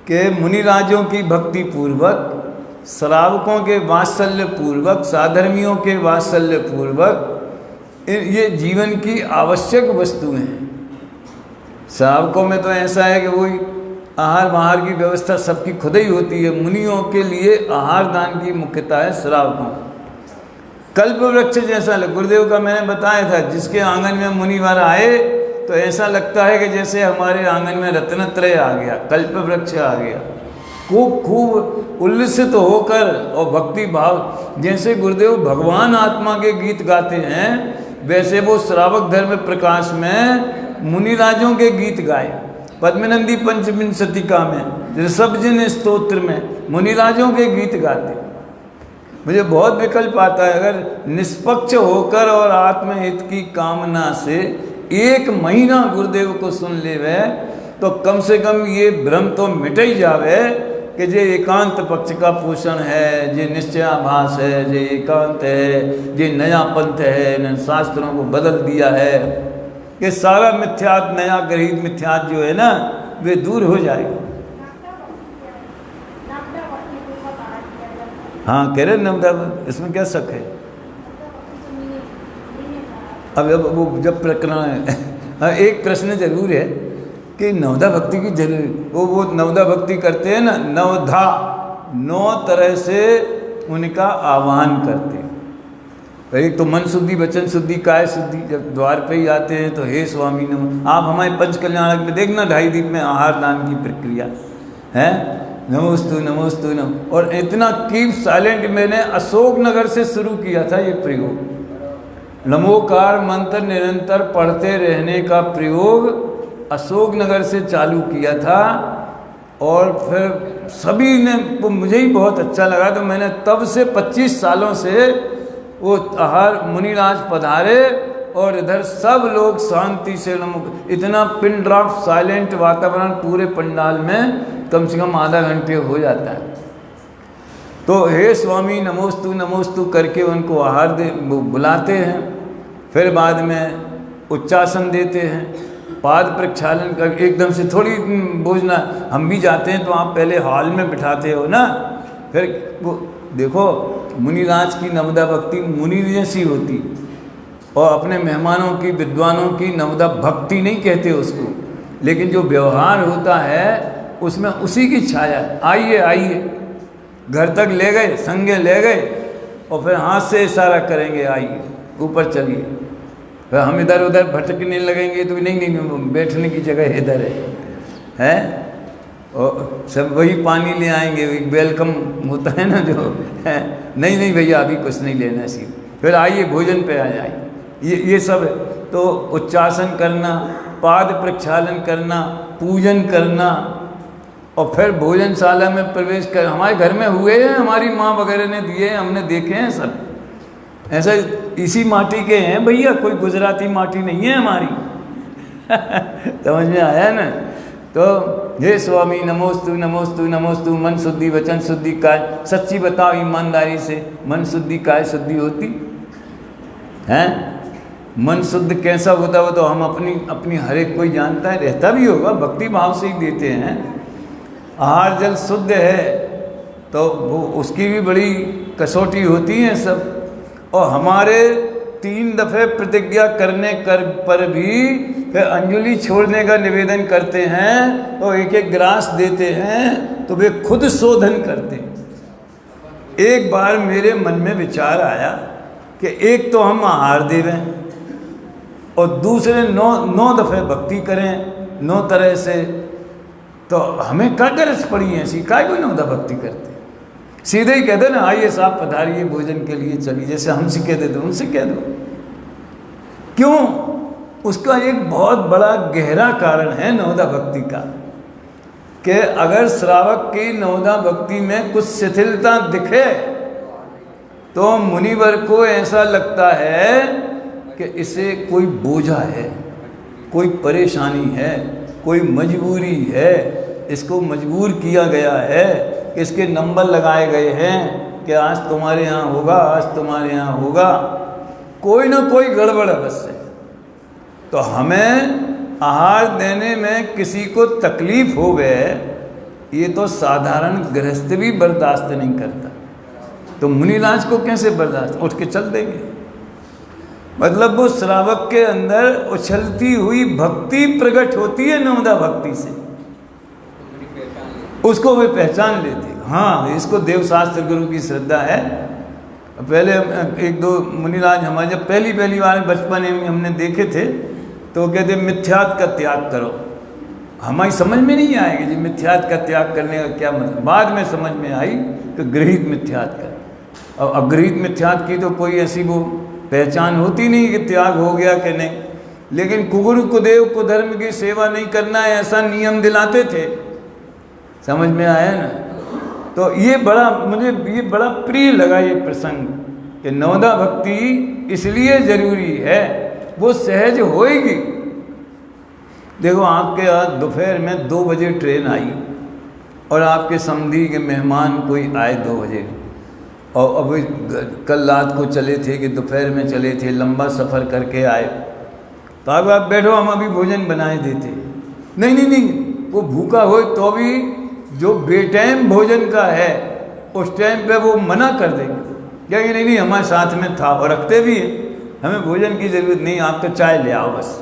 कि मुनिराजों की भक्ति पूर्वक, श्रावकों के वात्सल्य पूर्वक, साधर्मियों के वात्सल्य पूर्वक ये जीवन की आवश्यक वस्तुएं हैं। श्रावकों में तो ऐसा है कि वही आहार वाहार की व्यवस्था सबकी खुद ही होती है। मुनियों के लिए आहार दान की मुख्यता है श्रावकों। कल्प वृक्ष जैसा गुरुदेव का मैंने बताया था, जिसके आंगन में मुनिवर आए तो ऐसा लगता है कि जैसे हमारे आंगन में रत्नत्रय आ गया, कल्प वृक्ष आ गया। खूब उल्लसित होकर और भक्ति भाव, जैसे गुरुदेव भगवान आत्मा के गीत गाते हैं, वैसे वो श्रावक धर्म प्रकाश में मुनिराजों के गीत गाए। पद्मनंदी पंचविंशतिका में, ऋषभजन स्तोत्र में मुनिराजों के गीत गाते। मुझे बहुत विकल्प आता है, अगर निष्पक्ष होकर और आत्महित की कामना से 1 महीना गुरुदेव को सुन लेवे तो कम से कम ये भ्रम तो मिट ही जावे कि जे एकांत पक्ष का पोषण है, जे निश्चयाभास है, जे एकांत है, जे नया पंथ है, इन शास्त्रों को बदल दिया है, ये सारा मिथ्यात, नया ग्रहित मिथ्यात जो है ना, वे दूर हो जाएगा। हाँ कह रहे नवदा, इसमें क्या शक है? अब वो जब प्रकरण है हाँ, एक प्रश्न जरूर है कि नवदा भक्ति की जरूर वो नवदा भक्ति करते हैं ना, नवधा 9 तरह से उनका आह्वान करते हैं। एक तो मन शुद्धि, वचन शुद्धि, काय शुद्धि। जब द्वार पे ही आते हैं तो हे स्वामी नमो, आप हमारे पंच कल्याणक में देखना 2.5 दीप में आहार दान की प्रक्रिया है, नमोस्तु नमोस्तु नम। और इतना कीप साइलेंट, मैंने अशोकनगर से शुरू किया था ये प्रयोग। नमोकार मंत्र निरंतर पढ़ते रहने का प्रयोग अशोकनगर से चालू किया था, और फिर सभी ने, वो मुझे ही बहुत अच्छा लगा, तो मैंने तब से 25 सालों से वो आहार मुनिराज पधारे और इधर सब लोग शांति से, इतना पिन ड्रॉप साइलेंट वातावरण पूरे पंडाल में कम से कम आधा घंटे हो जाता है। तो हे स्वामी नमोस्तु नमोस्तु करके उनको आहार दे बुलाते हैं, फिर बाद में उच्चासन देते हैं, पाद प्रक्षालन कर, एकदम से थोड़ी बोझना। हम भी जाते हैं तो आप पहले हॉल में बिठाते हो ना, फिर वो देखो मुनिराज की नवदा भक्ति मुनि जैसी होती, और अपने मेहमानों की, विद्वानों की नवदा भक्ति नहीं कहते उसको, लेकिन जो व्यवहार होता है उसमें उसी की छाया। आइए आइए, घर तक ले गए, संगे ले गए, और फिर हाथ से इशारा करेंगे आइए ऊपर चलिए। फिर हम इधर उधर भटकने लगेंगे तो नहीं, बैठने की जगह इधर है। और सब वही पानी ले आएंगे, वेलकम होता है ना जो है, नहीं भैया अभी कुछ नहीं लेना सी, फिर आइए भोजन पे आ जाइए। ये सब है। तो उच्चासन करना, पाद प्रक्षालन करना, पूजन करना, और फिर भोजनशाला में प्रवेश कर। हमारे घर में हुए हैं, हमारी माँ वगैरह ने दिए हैं, हमने देखे हैं सब। ऐसा इसी माटी के हैं भैया, कोई गुजराती माटी नहीं है हमारी समझ में आया ना? तो हे स्वामी नमोस्तु नमोस्तु नमोस्तु। मन शुद्धि, वचन शुद्धि, काय। सच्ची बताओ ईमानदारी से, मन शुद्धि काय शुद्धि होती है? मन शुद्ध कैसा होता हो तो हम अपनी हर एक कोई जानता है, रहता भी होगा, भक्ति भाव से ही देते हैं। आहार जल शुद्ध है तो वो उसकी भी बड़ी कसौटी होती है सब। और हमारे 3 दफ़े प्रतिज्ञा करने पर भी फिर अंजलि छोड़ने का निवेदन करते हैं, तो 1-1 ग्रास देते हैं, तो वे खुद शोधन करते हैं। एक बार मेरे मन में विचार आया कि एक तो हम आहार देवें और दूसरे 9 दफ़े भक्ति करें 9 तरह से, तो हमें क्या गरज पड़ी है ऐसी, काय कोई 9 दफ़े भक्ति करते? सीधे ही कहते ना, आइए साहब पधारिए भोजन के लिए चलिए, जैसे हमसे कह देते उनसे कह दो। क्यों? उसका एक बहुत बड़ा गहरा कारण है नवदा भक्ति का, कि अगर श्रावक की नवदा भक्ति में कुछ शिथिलता दिखे तो मुनिवर को ऐसा लगता है कि इसे कोई बोझा है, कोई परेशानी है, कोई मजबूरी है, इसको मजबूर किया गया है, इसके नंबर लगाए गए हैं कि आज तुम्हारे यहाँ होगा, आज तुम्हारे यहाँ होगा, कोई ना कोई गड़बड़ अवश्य है। तो हमें आहार देने में किसी को तकलीफ हो गए, ये तो साधारण गृहस्थ भी बर्दाश्त नहीं करता, तो मुनिराज को कैसे बर्दाश्त? उठ के चल देंगे। मतलब वो श्रावक के अंदर उछलती हुई भक्ति प्रकट होती है नवदा भक्ति से, उसको वे पहचान लेते। हाँ, इसको देवशास्त्र गुरु की श्रद्धा है। पहले 1-2 मुनिराज हमारे जब पहली बार बचपन में हमने देखे थे, तो कहते मिथ्यात का त्याग करो। हमारी समझ में नहीं आएगी जी मिथ्यात का त्याग करने का क्या मतलब। बाद में समझ में आई कि गृहीत मिथ्यात का। और अगृहीत मिथ्यात की तो कोई ऐसी वो पहचान होती नहीं कि त्याग हो गया कि नहीं। लेकिन कुगुरु कुदेव कुधर्म की सेवा नहीं करना है ऐसा नियम दिलाते थे। समझ में आया ना? तो ये बड़ा प्रिय लगा ये प्रसंग कि नवदा भक्ति इसलिए जरूरी है, वो सहज होएगी। देखो आपके यहाँ दोपहर में 2 बजे ट्रेन आई और आपके समधी के मेहमान कोई आए 2 बजे, और अभी कल रात को चले थे कि दोपहर में चले थे, लंबा सफ़र करके आए, तो अब आप बैठो हम अभी भोजन बनाए देते। नहीं, वो भूखा हो तो भी जो बेटाइम भोजन का है उस टाइम पे वो मना कर देंगे, कहेंगे नहीं हमारे साथ में था, और रखते भी हैं, हमें भोजन की ज़रूरत नहीं, आप तो चाय ले आओ बस।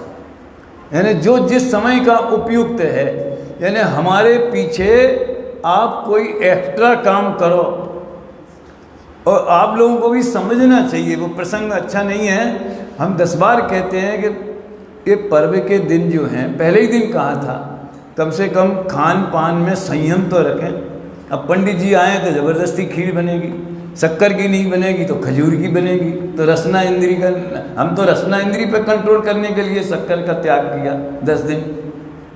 यानी जो जिस समय का उपयुक्त है, यानी हमारे पीछे आप कोई एक्स्ट्रा काम करो। और आप लोगों को भी समझना चाहिए, वो प्रसंग अच्छा नहीं है। हम 10 बार कहते हैं कि ये पर्व के दिन जो हैं, पहले ही दिन कहा था कम से कम खान पान में संयम तो रखें। अब पंडित जी आए तो ज़बरदस्ती खीर बनेगी, शक्कर की नहीं बनेगी तो खजूर की बनेगी, तो रसना इंद्री का, हम तो रसना इंद्री पर कंट्रोल करने के लिए शक्कर का त्याग किया 10 दिन।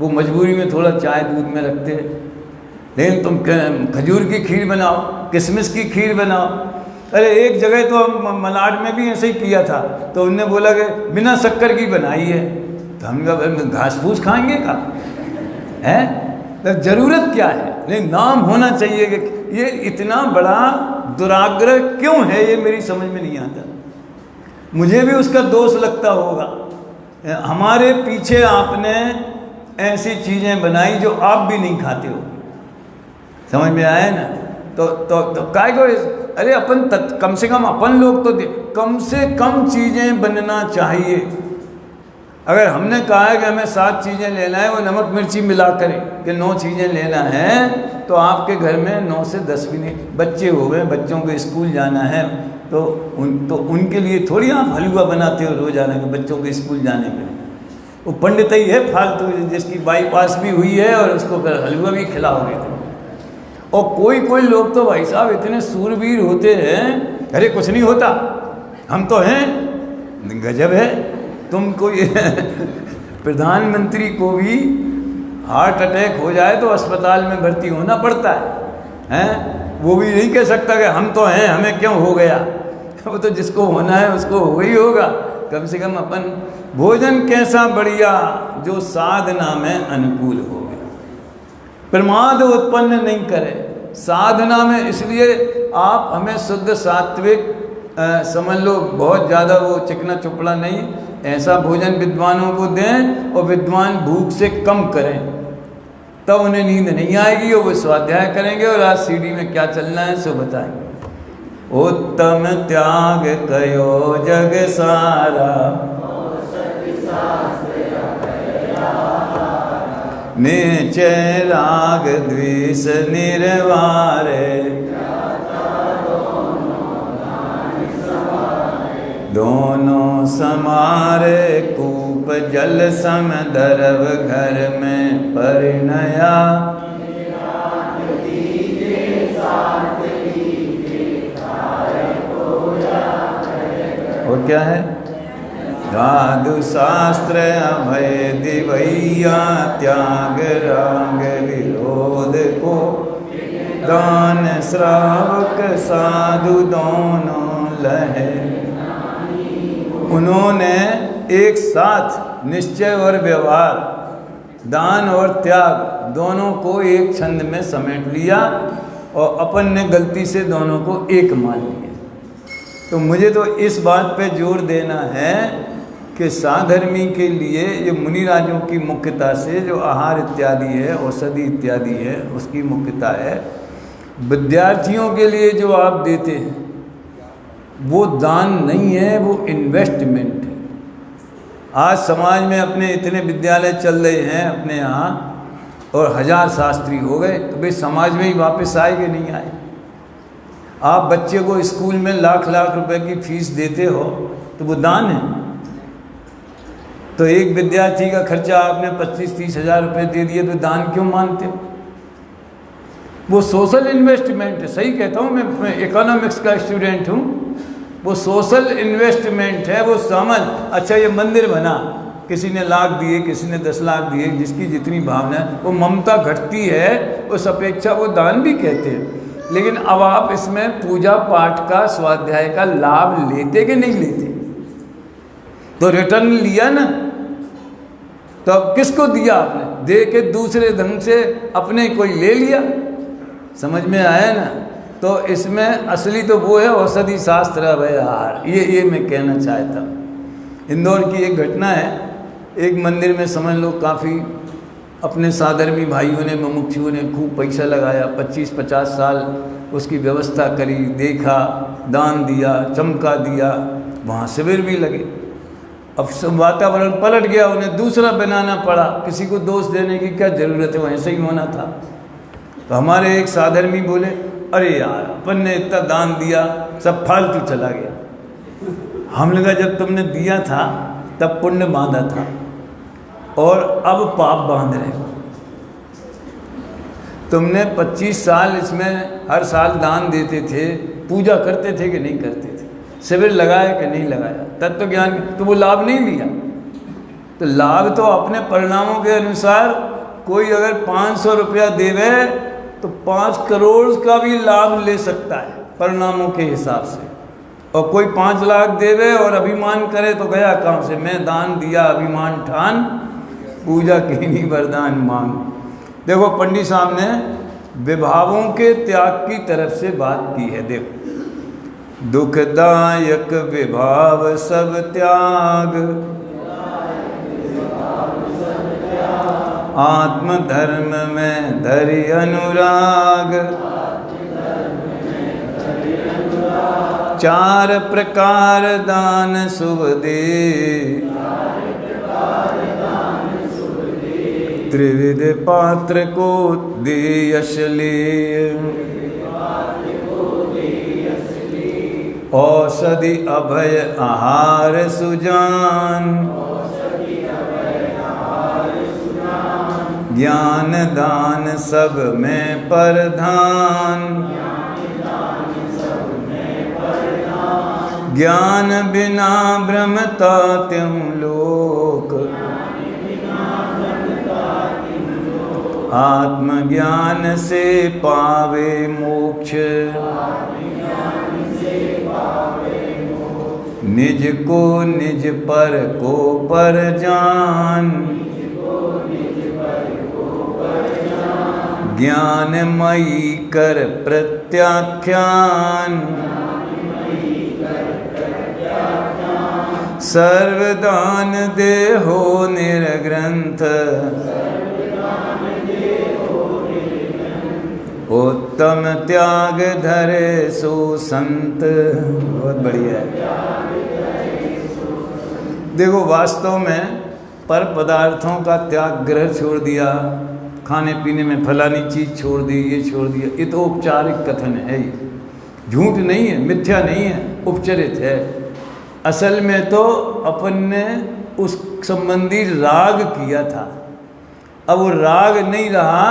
वो मजबूरी में थोड़ा चाय दूध में रखते हैं, लेकिन तुम खजूर की खीर बनाओ, किशमिश की खीर बनाओ। अरे एक जगह तो हम मलाड में भी ऐसे ही किया था, तो उनने बोला कि बिना शक्कर की बनाई है, तो हम कहा घास फूस खाएंगे का है, तो ज़रूरत क्या है? नहीं, नाम होना चाहिए कि ये इतना बड़ा दुराग्रह क्यों है, ये मेरी समझ में नहीं आता। मुझे भी उसका दोष लगता होगा। हमारे पीछे आपने ऐसी चीज़ें बनाई जो आप भी नहीं खाते हो, समझ में आया ना? तो काय को, अरे अपन कम से कम अपन लोग तो कम से कम चीज़ें बनना चाहिए। अगर हमने कहा है कि हमें 7 चीज़ें लेना है, वो नमक मिर्ची मिला करें कि 9 चीज़ें लेना है, तो आपके घर में 9 से 10 भी नहीं। बच्चे हो गए, बच्चों को स्कूल जाना है, तो उनके लिए थोड़ी आप हलवा बनाते हो रोज़ाना के बच्चों को स्कूल जाने के लिए। वो पंडित ही है फालतू, जिसकी बाईपास भी हुई है और उसको फिर हलवा भी खिलाओगे। और कोई लोग तो भाई साहब इतने सूरवीर होते हैं, अरे कुछ नहीं होता, हम तो हैं, गजब है। तुम कोई प्रधानमंत्री को भी हार्ट अटैक हो जाए तो अस्पताल में भर्ती होना पड़ता है, वो भी नहीं कह सकता कि हम तो हैं, हमें क्यों हो गया। वो तो जिसको होना है उसको हो ही होगा। कम से कम अपन भोजन कैसा बढ़िया जो साधना में अनुकूल हो, प्रमाद उत्पन्न नहीं करे साधना में। इसलिए आप हमें शुद्ध सात्विक समझ लो, बहुत ज़्यादा वो चिकना चुपड़ा नहीं, ऐसा भोजन विद्वानों को दें और विद्वान भूख से कम करें, तब उन्हें नींद नहीं आएगी और वो स्वाध्याय करेंगे। और आज सीडी में क्या चलना है सो बताएंगे। उत्तम त्याग कयो जग सारा, निश्चय राग द्वेष निर्वारे, दोनों समारे कूप जल सम दरव घर में परिणया। और क्या है? साधु शास्त्र अभय दिवैया, त्याग राग विरोध को, दान श्रावक साधु दोनों लहे। उन्होंने एक साथ निश्चय और व्यवहार, दान और त्याग दोनों को एक छंद में समेट लिया और अपन ने गलती से दोनों को एक मान लिया। तो मुझे तो इस बात पे जोर देना है कि साधर्मी के लिए ये मुनिराजों की मुख्यता से जो आहार इत्यादि है, औषधि इत्यादि है, उसकी मुख्यता है। विद्यार्थियों के लिए जो आप देते हैं वो दान नहीं है, वो इन्वेस्टमेंट है। आज समाज में अपने इतने विद्यालय चल रहे हैं अपने यहाँ, और 1000 शास्त्री हो गए, तो भाई समाज में ही वापस आए कि नहीं आए? आप बच्चे को स्कूल में लाख रुपए की फीस देते हो तो वो दान है। तो एक विद्यार्थी का खर्चा आपने 25-30 हज़ार रुपये दे दिए, तो दान क्यों मानते हो? वो सोशल इन्वेस्टमेंट है। सही कहता हूँ, मैं इकोनॉमिक्स का स्टूडेंट हूँ। वो सोशल इन्वेस्टमेंट है। वो समझ, अच्छा ये मंदिर बना, किसी ने लाख दिए, किसी ने 10 लाख दिए, जिसकी जितनी भावना है, वो ममता घटती है, उस अपेक्षा वो दान भी कहते हैं। लेकिन अब आप इसमें पूजा पाठ का, स्वाध्याय का लाभ लेते कि नहीं लेते? तो रिटर्न लिया ना, तो अब किसको दिया आपने? दे के दूसरे ढंग से अपने कोई ले लिया। समझ में आया ना? तो इसमें असली तो वो है औषधि शास्त्र व्यवहार। ये मैं कहना चाहता हूँ। इंदौर की एक घटना है, एक मंदिर में समझ लो काफ़ी अपने साधर्मी भाइयों ने, मुमुक्षुओं ने खूब पैसा लगाया, 25-50 साल उसकी व्यवस्था करी, देखा, दान दिया, चमका दिया, वहाँ शिविर भी लगे। अब सब वातावरण पलट गया, उन्हें दूसरा बनाना पड़ा। किसी को दोष देने की क्या ज़रूरत है, वो ऐसे ही होना था। तो हमारे एक साधर्मी बोले, अरे यार अपन ने इतना दान दिया, सब फालतू चला गया। हमने कहा जब तुमने दिया था तब पुण्य बांधा था और अब पाप बांध रहे हो। तुमने 25 साल इसमें हर साल दान देते थे, पूजा करते थे कि नहीं करते थे, शिविर लगाया कि नहीं लगाया, तत्व ज्ञान, तो वो लाभ नहीं लिया। तो लाभ तो अपने परिणामों के अनुसार, कोई अगर 500 रुपया देवे तो 5 करोड़ का भी लाभ ले सकता है परिणामों के हिसाब से। और कोई 5 लाख देवे और अभिमान करे तो गया काम से, मैं दान दिया अभिमान ठान, पूजा की नहीं वरदान मांग। देखो पंडित साहब ने विभावों के त्याग की तरफ से बात की है। देखो, दुखदायक विभाव सब त्याग, आत्मधर्म में धरि अनुराग, 4 प्रकार दान शुभ दे, त्रिविध पात्र को दे यश ले, औषधि अभय आहार सुजान, ज्ञान दान सब में प्रधान, ज्ञान बिना भ्रमता त्यों लोक, आत्मज्ञान से पावे मोक्ष, निज को निज पर को पर जान, ज्ञानमयी कर प्रत्याख्यान, सर्वदान देहो निर्ग्रंथ, उत्तम त्याग धरे सो संत। बहुत बढ़िया है। देखो वास्तव में पर पदार्थों का त्याग, ग्रह छोड़ दिया, खाने पीने में फलानी चीज़ छोड़ दी, ये छोड़ दिया, ये तो औपचारिक कथन है, ये झूठ नहीं है, मिथ्या नहीं है, उपचरित है। असल में तो अपन ने उस संबंधी राग किया था, अब वो राग नहीं रहा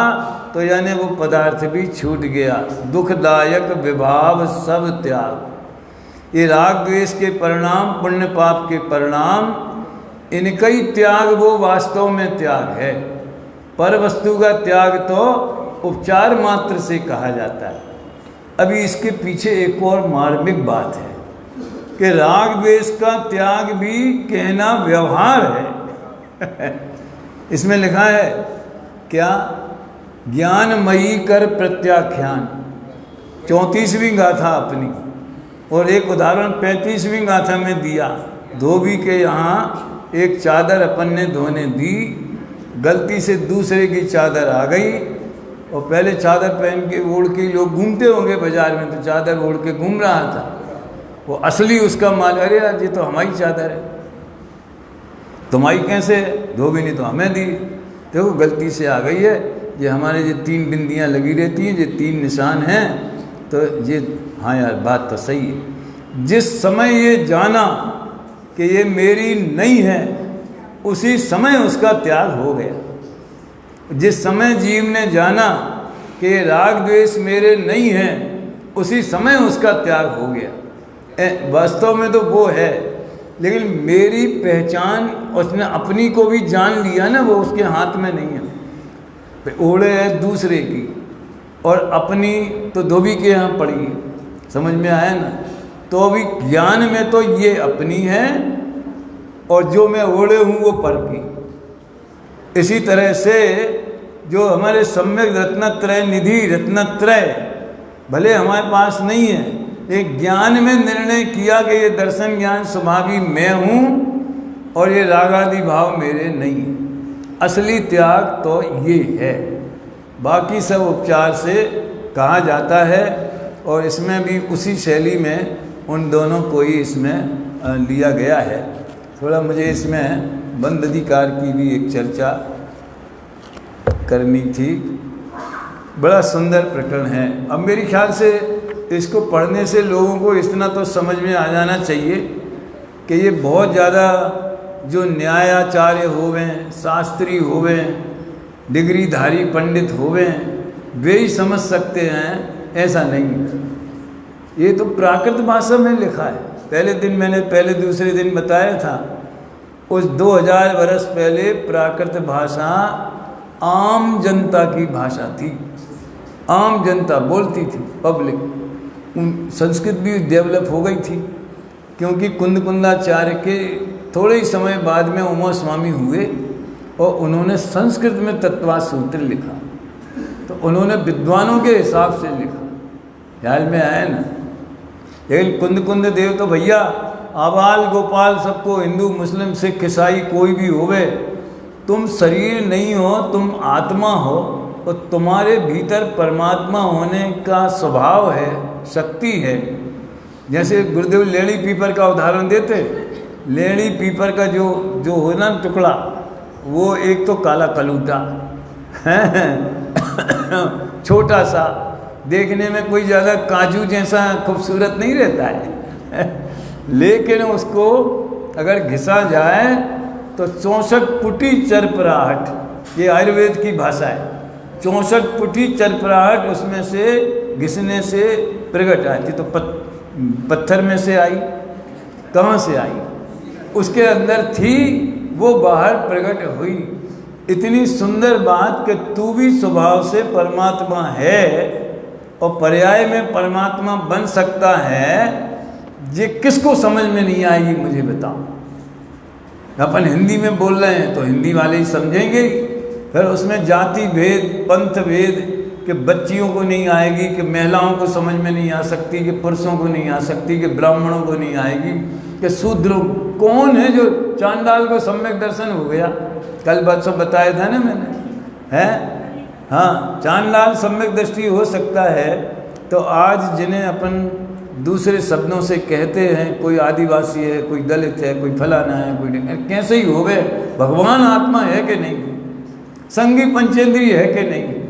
तो यानी वो पदार्थ भी छूट गया। दुखदायक विभाव सब त्याग, ये राग द्वेष के परिणाम, पुण्य पाप के परिणाम, इनका ही त्याग वो वास्तव में त्याग है। पर वस्तु का त्याग तो उपचार मात्र से कहा जाता है। अभी इसके पीछे एक और मार्मिक बात है कि राग द्वेष का त्याग भी कहना व्यवहार है। इसमें लिखा है क्या? ज्ञानमयी कर प्रत्याख्यान, 34वीं गाथा अपनी, और एक उदाहरण 35वीं गाथा में दिया। धोबी के यहाँ एक चादर अपन ने धोने दी, गलती से दूसरे की चादर आ गई, और पहले चादर पहन के ओढ़ के लोग घूमते होंगे बाजार में, तो चादर ओढ़ के घूम रहा था, वो असली उसका माल, अरे यार ये तो हमारी चादर है, तुम्हारी कैसे? धोबी ने तो हमें दी। देखो गलती से आ गई है, ये हमारे ये 3 बिंदियाँ लगी रहती हैं, ये 3 निशान हैं, तो ये हाँ यार बात तो सही है। जिस समय ये जाना कि ये मेरी नहीं है, उसी समय उसका त्याग हो गया। जिस समय जीव ने जाना कि राग द्वेष मेरे नहीं हैं, उसी समय उसका त्याग हो गया। वास्तव में तो वो है लेकिन मेरी पहचान उसने अपनी को भी जान लिया ना, वो उसके हाथ में नहीं है। ओढ़े है दूसरे की और अपनी तो धोबी के यहाँ पड़ी है, समझ में आया ना। तो अभी ज्ञान में तो ये अपनी है और जो मैं ओढ़े हूँ वो पर की। इसी तरह से जो हमारे सम्यक रत्नत्रय निधि रत्नत्रय भले हमारे पास नहीं है, एक ज्ञान में निर्णय किया कि ये दर्शन ज्ञान स्वभावी मैं हूँ और ये रागादि भाव मेरे नहीं है। असली त्याग तो ये है, बाकी सब उपचार से कहा जाता है। और इसमें भी उसी शैली में उन दोनों को ही इसमें लिया गया है। थोड़ा मुझे इसमें बंद अधिकार की भी एक चर्चा करनी थी। बड़ा सुंदर प्रकरण है। अब मेरे ख्याल से इसको पढ़ने से लोगों को इतना तो समझ में आ जाना चाहिए कि ये बहुत ज़्यादा जो न्यायाचार्य होवे, शास्त्री होवे, डिग्रीधारी पंडित होवे, वे ही समझ सकते हैं, ऐसा नहीं। ये तो प्राकृत भाषा में लिखा है। मैंने पहले दूसरे दिन बताया था, उस 2000 वर्ष पहले प्राकृत भाषा आम जनता की भाषा थी, आम जनता बोलती थी, पब्लिक। संस्कृत भी डेवलप हो गई थी क्योंकि कुंदकुंदाचार्य के थोड़े ही समय बाद में उमा स्वामी हुए और उन्होंने संस्कृत में तत्वा सूत्र लिखा। तो उन्होंने विद्वानों के हिसाब से लिखा, ख्याल में आया ना। लेकिन कुंद देव तो भैया आबाल गोपाल सबको, हिंदू मुस्लिम सिख ईसाई कोई भी होवे, तुम शरीर नहीं हो, तुम आत्मा हो और तुम्हारे भीतर परमात्मा होने का स्वभाव है, शक्ति है। जैसे गुरुदेव लेड़ी पीपर का उदाहरण देते, लेड़ी पीपर का जो हो ना टुकड़ा, वो एक तो काला कलूटा छोटा सा, देखने में कोई ज़्यादा काजू जैसा खूबसूरत नहीं रहता है लेकिन उसको अगर घिसा जाए तो 64 पुटी चरपराहट, ये आयुर्वेद की भाषा है, 64 पुटी चरपराहट उसमें से घिसने से प्रकट आती। तो पत्थर में से आई, कहाँ से आई? उसके अंदर थी, वो बाहर प्रकट हुई। इतनी सुंदर बात कि तू भी स्वभाव से परमात्मा है और पर्याय में परमात्मा बन सकता है। ये किसको समझ में नहीं आएगी मुझे बताओ। अपन हिंदी में बोल रहे हैं तो हिंदी वाले ही समझेंगे, फिर उसमें जाति भेद पंथ भेद कि बच्चियों को नहीं आएगी, कि महिलाओं को समझ में नहीं आ सकती, कि पुरुषों को नहीं आ सकती, कि ब्राह्मणों को नहीं आएगी, कि शूद्रों। कौन है जो चांडाल को सम्यक दर्शन हो गया? कल बात सब बताया था ना मैंने, है हाँ, चांडाल सम्यक दृष्टि हो सकता है। तो आज जिन्हें अपन दूसरे शब्दों से कहते हैं, कोई आदिवासी है, कोई दलित है, कोई फलाना है, कोई कैसे ही हो गए, भगवान आत्मा है कि नहीं, संगी पंचेंद्रिय है कि नहीं।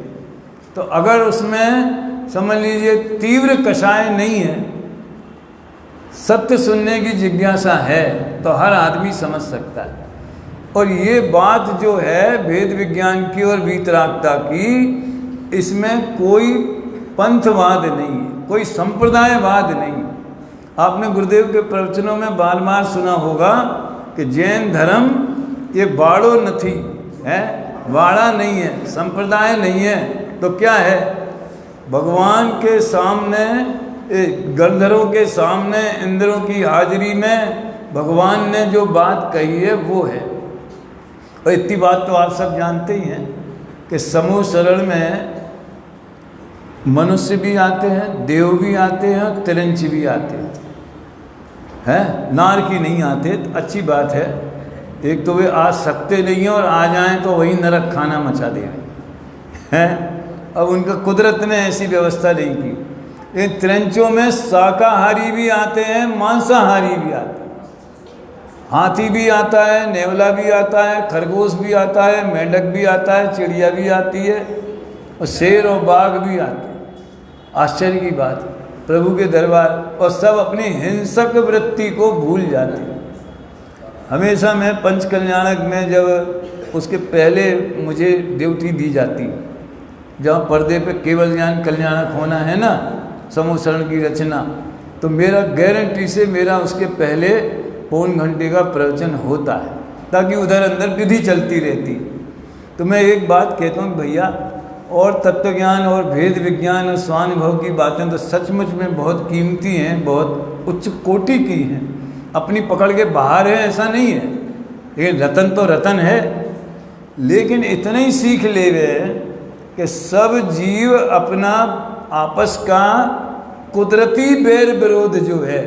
तो अगर उसमें समझ लीजिए तीव्र कषाय नहीं है, सत्य सुनने की जिज्ञासा है, तो हर आदमी समझ सकता है। और ये बात जो है वेद विज्ञान की और वीतरागता की, इसमें कोई पंथवाद नहीं है, कोई संप्रदायवाद नहीं। आपने गुरुदेव के प्रवचनों में बार बार सुना होगा कि जैन धर्म ये बाड़ो नथी है, वाड़ा नहीं है, संप्रदाय नहीं है। तो क्या है? भगवान के सामने, गंधर्वों के सामने, इंद्रों की हाजिरी में भगवान ने जो बात कही है वो है। और इतनी बात तो आप सब जानते ही हैं कि समूह शरण में मनुष्य भी आते हैं, देव भी आते हैं, तिरंची भी आते हैं, नार की नहीं आते। तो अच्छी बात है, एक तो वे आ सकते नहीं हैं और आ जाएं तो वही नरक खाना मचा दे रहे हैं। अब उनका कुदरत ने ऐसी व्यवस्था नहीं की। इन तिरंचों में शाकाहारी भी आते हैं, मांसाहारी भी आते हैं, हाथी भी आता है, नेवला भी आता है, खरगोश भी आता है, मेंढक भी आता है, चिड़िया भी आती है और शेर और बाघ भी आते हैं। आश्चर्य की बात, प्रभु के दरबार, और सब अपनी हिंसक वृत्ति को भूल जाते हैं। हमेशा मैं पंच कल्याणक में, जब उसके पहले मुझे ड्यूटी दी जाती, जहाँ पर्दे पे केवल ज्ञान कल्याणक होना है ना, समूह शरण की रचना, तो मेरा गारंटी से मेरा उसके पहले पौन घंटे का प्रवचन होता है, ताकि उधर अंदर विधि चलती रहती। तो मैं एक बात कहता हूँ भैया, और तत्वज्ञान और भेद विज्ञान और स्वानुभव की बातें तो सचमुच में बहुत कीमती हैं, बहुत उच्च कोटि की हैं, अपनी पकड़ के बाहर है ऐसा नहीं है, लेकिन रतन तो रतन है। लेकिन इतना ही सीख ले गए कि सब जीव अपना आपस का कुदरती बैर विरोध जो है,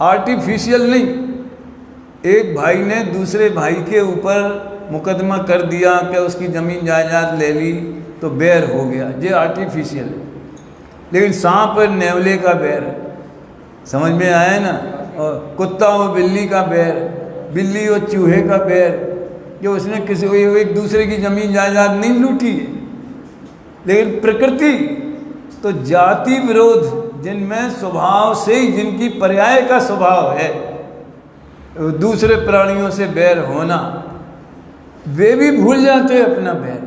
आर्टिफिशियल नहीं। एक भाई ने दूसरे भाई के ऊपर मुकदमा कर दिया कि उसकी ज़मीन जायदाद ले ली तो बैर हो गया, ये आर्टिफिशियल है। लेकिन सांप और नेवले का बैर है, समझ में आया ना। और कुत्ता और बिल्ली का बैर, बिल्ली और चूहे का बैर, जो उसने किसी एक दूसरे की ज़मीन जायदाद नहीं लूटी है। लेकिन प्रकृति तो जाति विरोध, जिनमें स्वभाव से ही, जिनकी पर्याय का स्वभाव है दूसरे प्राणियों से बैर होना, वे भी भूल जाते हैं अपना बैर।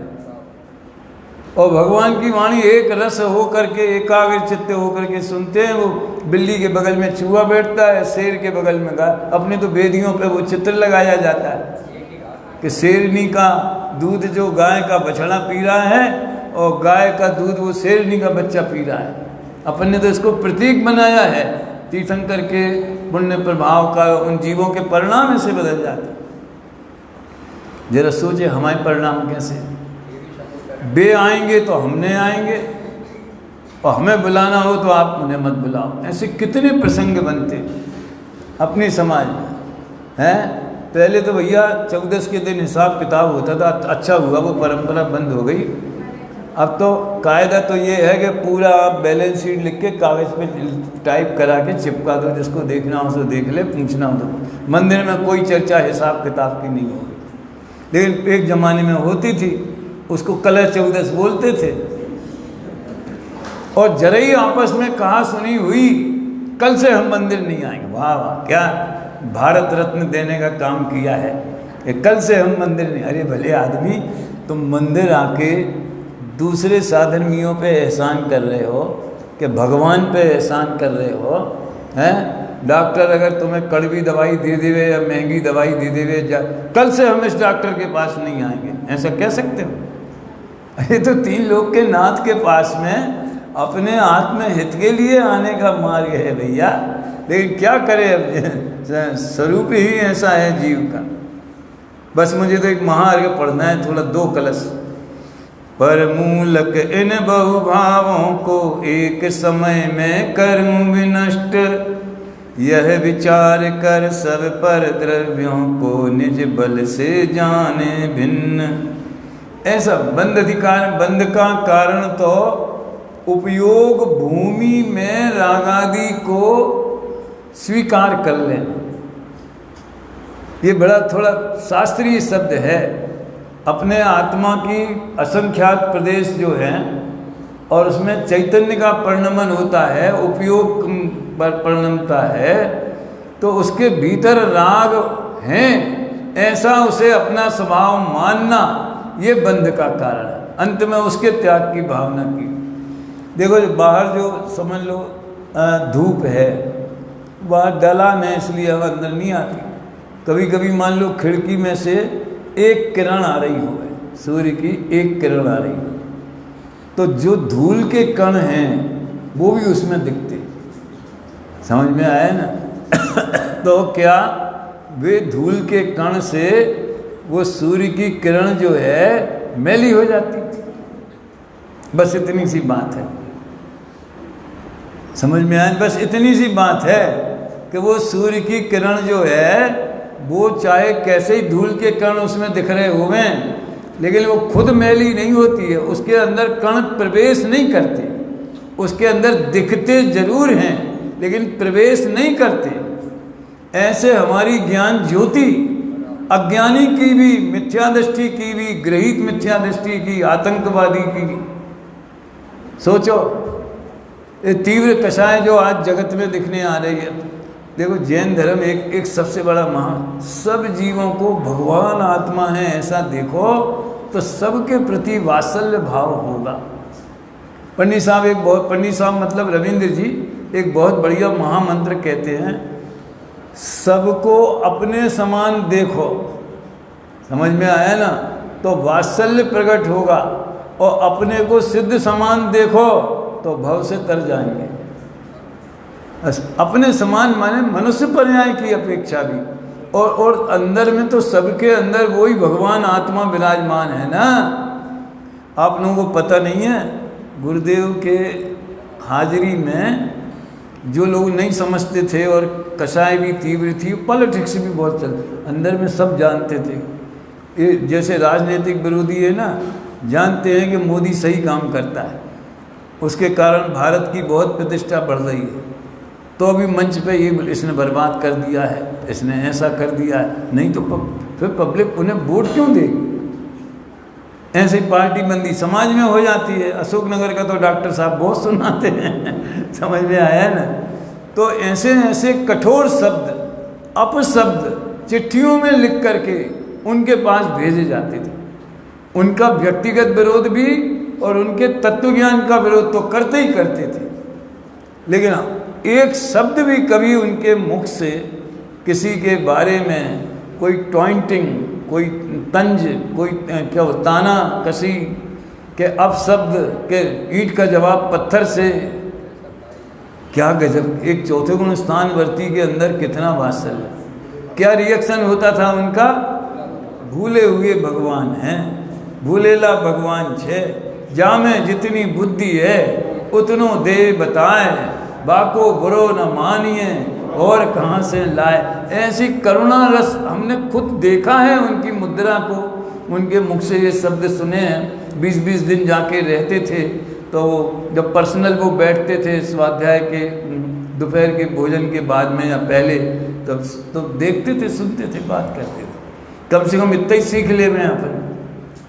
और भगवान की वाणी एक रस हो करके, एकाग्र चित्त हो करके सुनते हैं। वो बिल्ली के बगल में चूहा बैठता है, शेर के बगल में गाय। अपने तो वेदियों पे वो चित्र लगाया जाता है कि शेरनी का दूध जो गाय का बछड़ा पी रहा है, और गाय का दूध वो शेरनी का बच्चा पी रहा है। अपन ने तो इसको प्रतीक बनाया है तीर्थंकर के पुण्य प्रभाव का, उन जीवों के परिणाम ऐसे बदल जाते। जरा सोचे हमारे परिणाम कैसे। वे आएंगे तो हमने आएंगे, और हमें बुलाना हो तो आप उन्हें मत बुलाओ। ऐसे कितने प्रसंग बनते अपनी समाज में हैं। पहले तो भैया 14 के दिन हिसाब किताब होता था, अच्छा हुआ वो परंपरा बंद हो गई। अब तो कायदा तो ये है कि पूरा आप बैलेंस शीट लिख के कागज़ पे टाइप करा के चिपका दो, जिसको देखना हो तो देख ले, पूछना हो तो। मंदिर में कोई चर्चा हिसाब किताब की नहीं होगी, लेकिन एक ज़माने में होती थी, उसको कलह 14 बोलते थे। और जरा ही आपस में कहा सुनी हुई, कल से हम मंदिर नहीं आएंगे। वाह वाह, क्या भारत रत्न देने का काम किया है कि कल से हम मंदिर नहीं। अरे भले आदमी, तुम मंदिर आके दूसरे साधर्मियों पे एहसान कर रहे हो कि भगवान पे एहसान कर रहे हो हैं। डॉक्टर अगर तुम्हें कड़वी दवाई दे देवे या महंगी दवाई दे देवे, कल से हम इस डॉक्टर के पास नहीं आएंगे, ऐसा कह सकते हो। ये तो 3 लोग के नाथ के पास में अपने आत्म हित के लिए आने का मार्ग है भैया। लेकिन क्या करे, अब स्वरूप ही ऐसा है जीव का। बस मुझे तो एक महार्घ पढ़ना है थोड़ा, 2 कलश। पर मूलक इन बहुभावों को एक समय में करूं विनष्ट, यह विचार कर सब पर द्रव्यों को निज बल से जाने भिन्न। ऐसा बंध अधिकार, बंध का कारण तो उपयोग भूमि में रागादि को स्वीकार कर लेना। ये बड़ा थोड़ा शास्त्रीय शब्द है। अपने आत्मा की असंख्यात प्रदेश जो हैं, और उसमें चैतन्य का परिणमन होता है, उपयोग पर परिणमता है, तो उसके भीतर राग हैं, ऐसा उसे अपना स्वभाव मानना, ये बंध का कारण है। अंत में उसके त्याग की भावना की। देखो बाहर जो समझ लो धूप है, बाहर दलान है, इसलिए हवा अंदर नहीं आती। कभी कभी मान लो खिड़की में से एक किरण आ रही हो, सूर्य की एक किरण आ रही हो, तो जो धूल के कण हैं वो भी उसमें दिखते। समझ में आया ना। तो क्या वे धूल के कण से वो सूर्य की किरण जो है मैली हो जाती। बस इतनी सी बात है, समझ में आया। बस इतनी सी बात है कि वो सूर्य की किरण जो है, वो चाहे कैसे ही धूल के कण उसमें दिख रहे हुए, लेकिन वो खुद मैली नहीं होती है, उसके अंदर कण प्रवेश नहीं करते। उसके अंदर दिखते जरूर हैं लेकिन प्रवेश नहीं करते। ऐसे हमारी ज्ञान ज्योति अज्ञानी की भी, मिथ्या दृष्टि की भी, ग्रहित मिथ्या दृष्टि की, आतंकवादी की, सोचो ये तीव्र कषाय जो आज जगत में दिखने आ रही है। देखो जैन धर्म एक सबसे बड़ा महान, सब जीवों को भगवान आत्मा है ऐसा देखो तो सबके प्रति वात्सल्य भाव होगा। पंडित साहब मतलब रविंद्र जी एक बहुत बढ़िया महामंत्र कहते हैं, सबको अपने समान देखो, समझ में आया ना, तो वात्सल्य प्रकट होगा। और अपने को सिद्ध समान देखो तो भव से तर जाएंगे। अपने समान माने मनुष्य पर्याय की अपेक्षा भी, और अंदर में तो सबके अंदर वही भगवान आत्मा विराजमान है ना। आप लोगों को पता नहीं है, गुरुदेव के हाजिरी में जो लोग नहीं समझते थे और कषाय भी तीव्र थी, पॉलिटिक्स भी बहुत चल, अंदर में सब जानते थे। ये जैसे राजनीतिक विरोधी है ना, जानते हैं कि मोदी सही काम करता है, उसके कारण भारत की बहुत प्रतिष्ठा बढ़ रही है। तो अभी मंच पे ये इसने बर्बाद कर दिया है, इसने ऐसा कर दिया है, नहीं तो फिर पब्लिक उन्हें वोट क्यों देगी? ऐसी पार्टी बंदी समाज में हो जाती है। अशोकनगर का तो डॉक्टर साहब बहुत सुनाते हैं समझ में आया ना। तो ऐसे ऐसे कठोर शब्द, अपशब्द चिट्ठियों में लिख करके उनके पास भेजे जाते थे। उनका व्यक्तिगत विरोध भी और उनके तत्व ज्ञान का विरोध तो करते ही करते थे, लेकिन एक शब्द भी कभी उनके मुख से किसी के बारे में कोई टॉइंटिंग, कोई तंज, कोई क्या ताना कसी के अपशब्द के ईंट का जवाब पत्थर से, क्या गजब। एक चौथे गुण स्थान वर्ती के अंदर कितना वात्सल्य, क्या रिएक्शन होता था उनका? भूले हुए भगवान हैं, भूलेला भगवान छे, जामे जितनी बुद्धि है उतनो दे बताए, बाको बुरो न मानिए और कहाँ से लाए। ऐसी करुणा रस हमने खुद देखा है उनकी मुद्रा को, उनके मुख से ये शब्द सुने हैं। 20-20 दिन जाके रहते थे, तो जब पर्सनल वो बैठते थे स्वाध्याय के दोपहर के भोजन के बाद में या पहले, तब तो देखते थे, सुनते थे, बात करते थे। कम से कम इतना ही सीख ले में अपन,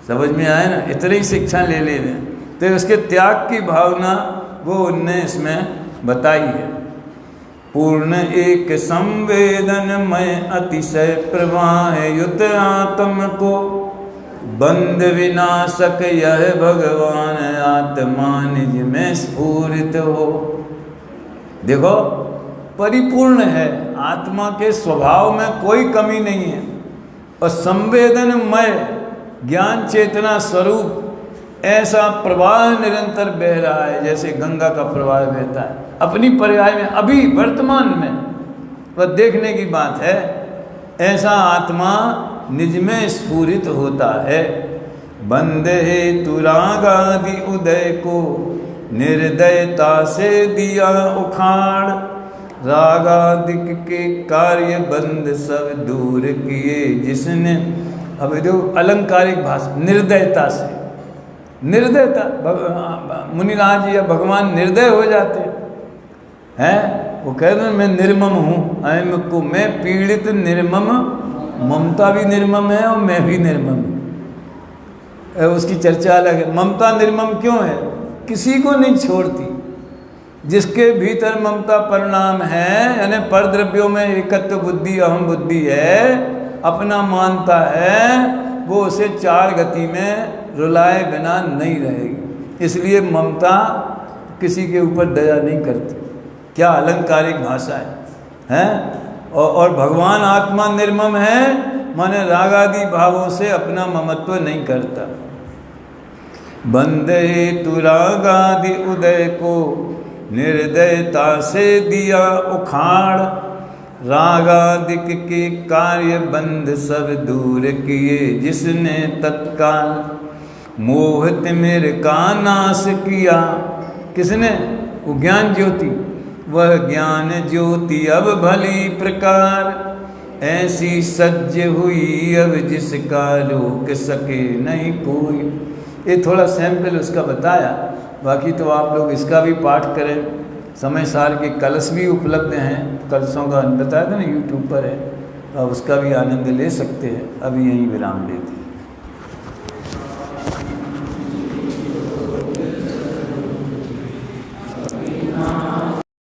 समझ में आया ना, इतनी ही शिक्षा ले ले में। तो उसके त्याग की भावना वो उनने इसमें बताई है। पूर्ण एक संवेदनमय अतिशय प्रवाह युत आत्म को, बंद विनाशक यह भगवान आत्मा निज में स्फूरित हो। देखो, परिपूर्ण है, आत्मा के स्वभाव में कोई कमी नहीं है, और संवेदनमय ज्ञान चेतना स्वरूप ऐसा प्रवाह निरंतर बह रहा है, जैसे गंगा का प्रवाह बहता है अपनी पर्याय में, अभी वर्तमान में। वह देखने की बात है, ऐसा आत्मा निज में स्फुरित होता है। बंद है तुरागादि उदय को, निर्दयता से दिया उखाड़, रागादिक के कार्य बंद सब दूर किए जिसने। अब देखो अलंकारिक भाषा, निर्दयता से, निर्दयता, मुनिराज या भगवान निर्दय हो जाते हैं। वो कहते हैं मैं निर्मम हूँ, अयम को मैं पीड़ित निर्मम, ममता भी निर्मम है और मैं भी निर्मम हूँ। उसकी चर्चा अलग है। ममता निर्मम क्यों है? किसी को नहीं छोड़ती। जिसके भीतर ममता परिणाम है, यानी परद्रव्यों में एकत्व बुद्धि, अहम बुद्धि है, अपना मानता है, वो उसे चार गति में रुलाए बिना नहीं रहेगी। इसलिए ममता किसी के ऊपर दया नहीं करती। क्या अलंकारिक भाषा है? और भगवान आत्मा निर्मम है, माने रागादि भावों से अपना ममत्व नहीं करता। बंदे तु रागादि उदय को, निर्दयता से दिया उखाड़, रागादिक के कार्य बंद सब दूर किए जिसने तत्काल, मोहित मेरे का नाश किया। किसने? वो ज्ञान ज्योति, वह ज्ञान ज्योति अब भली प्रकार, ऐसी सज्ज हुई अब जिसका रोक सके नहीं कोई। ये थोड़ा सैंपल उसका बताया, बाकी तो आप लोग इसका भी पाठ करें। समय सार के कलश भी उपलब्ध हैं, कलशों का बताया था ना, यूट्यूब पर है, अब उसका भी आनंद ले सकते हैं। अभी यहीं विराम लेते हैं।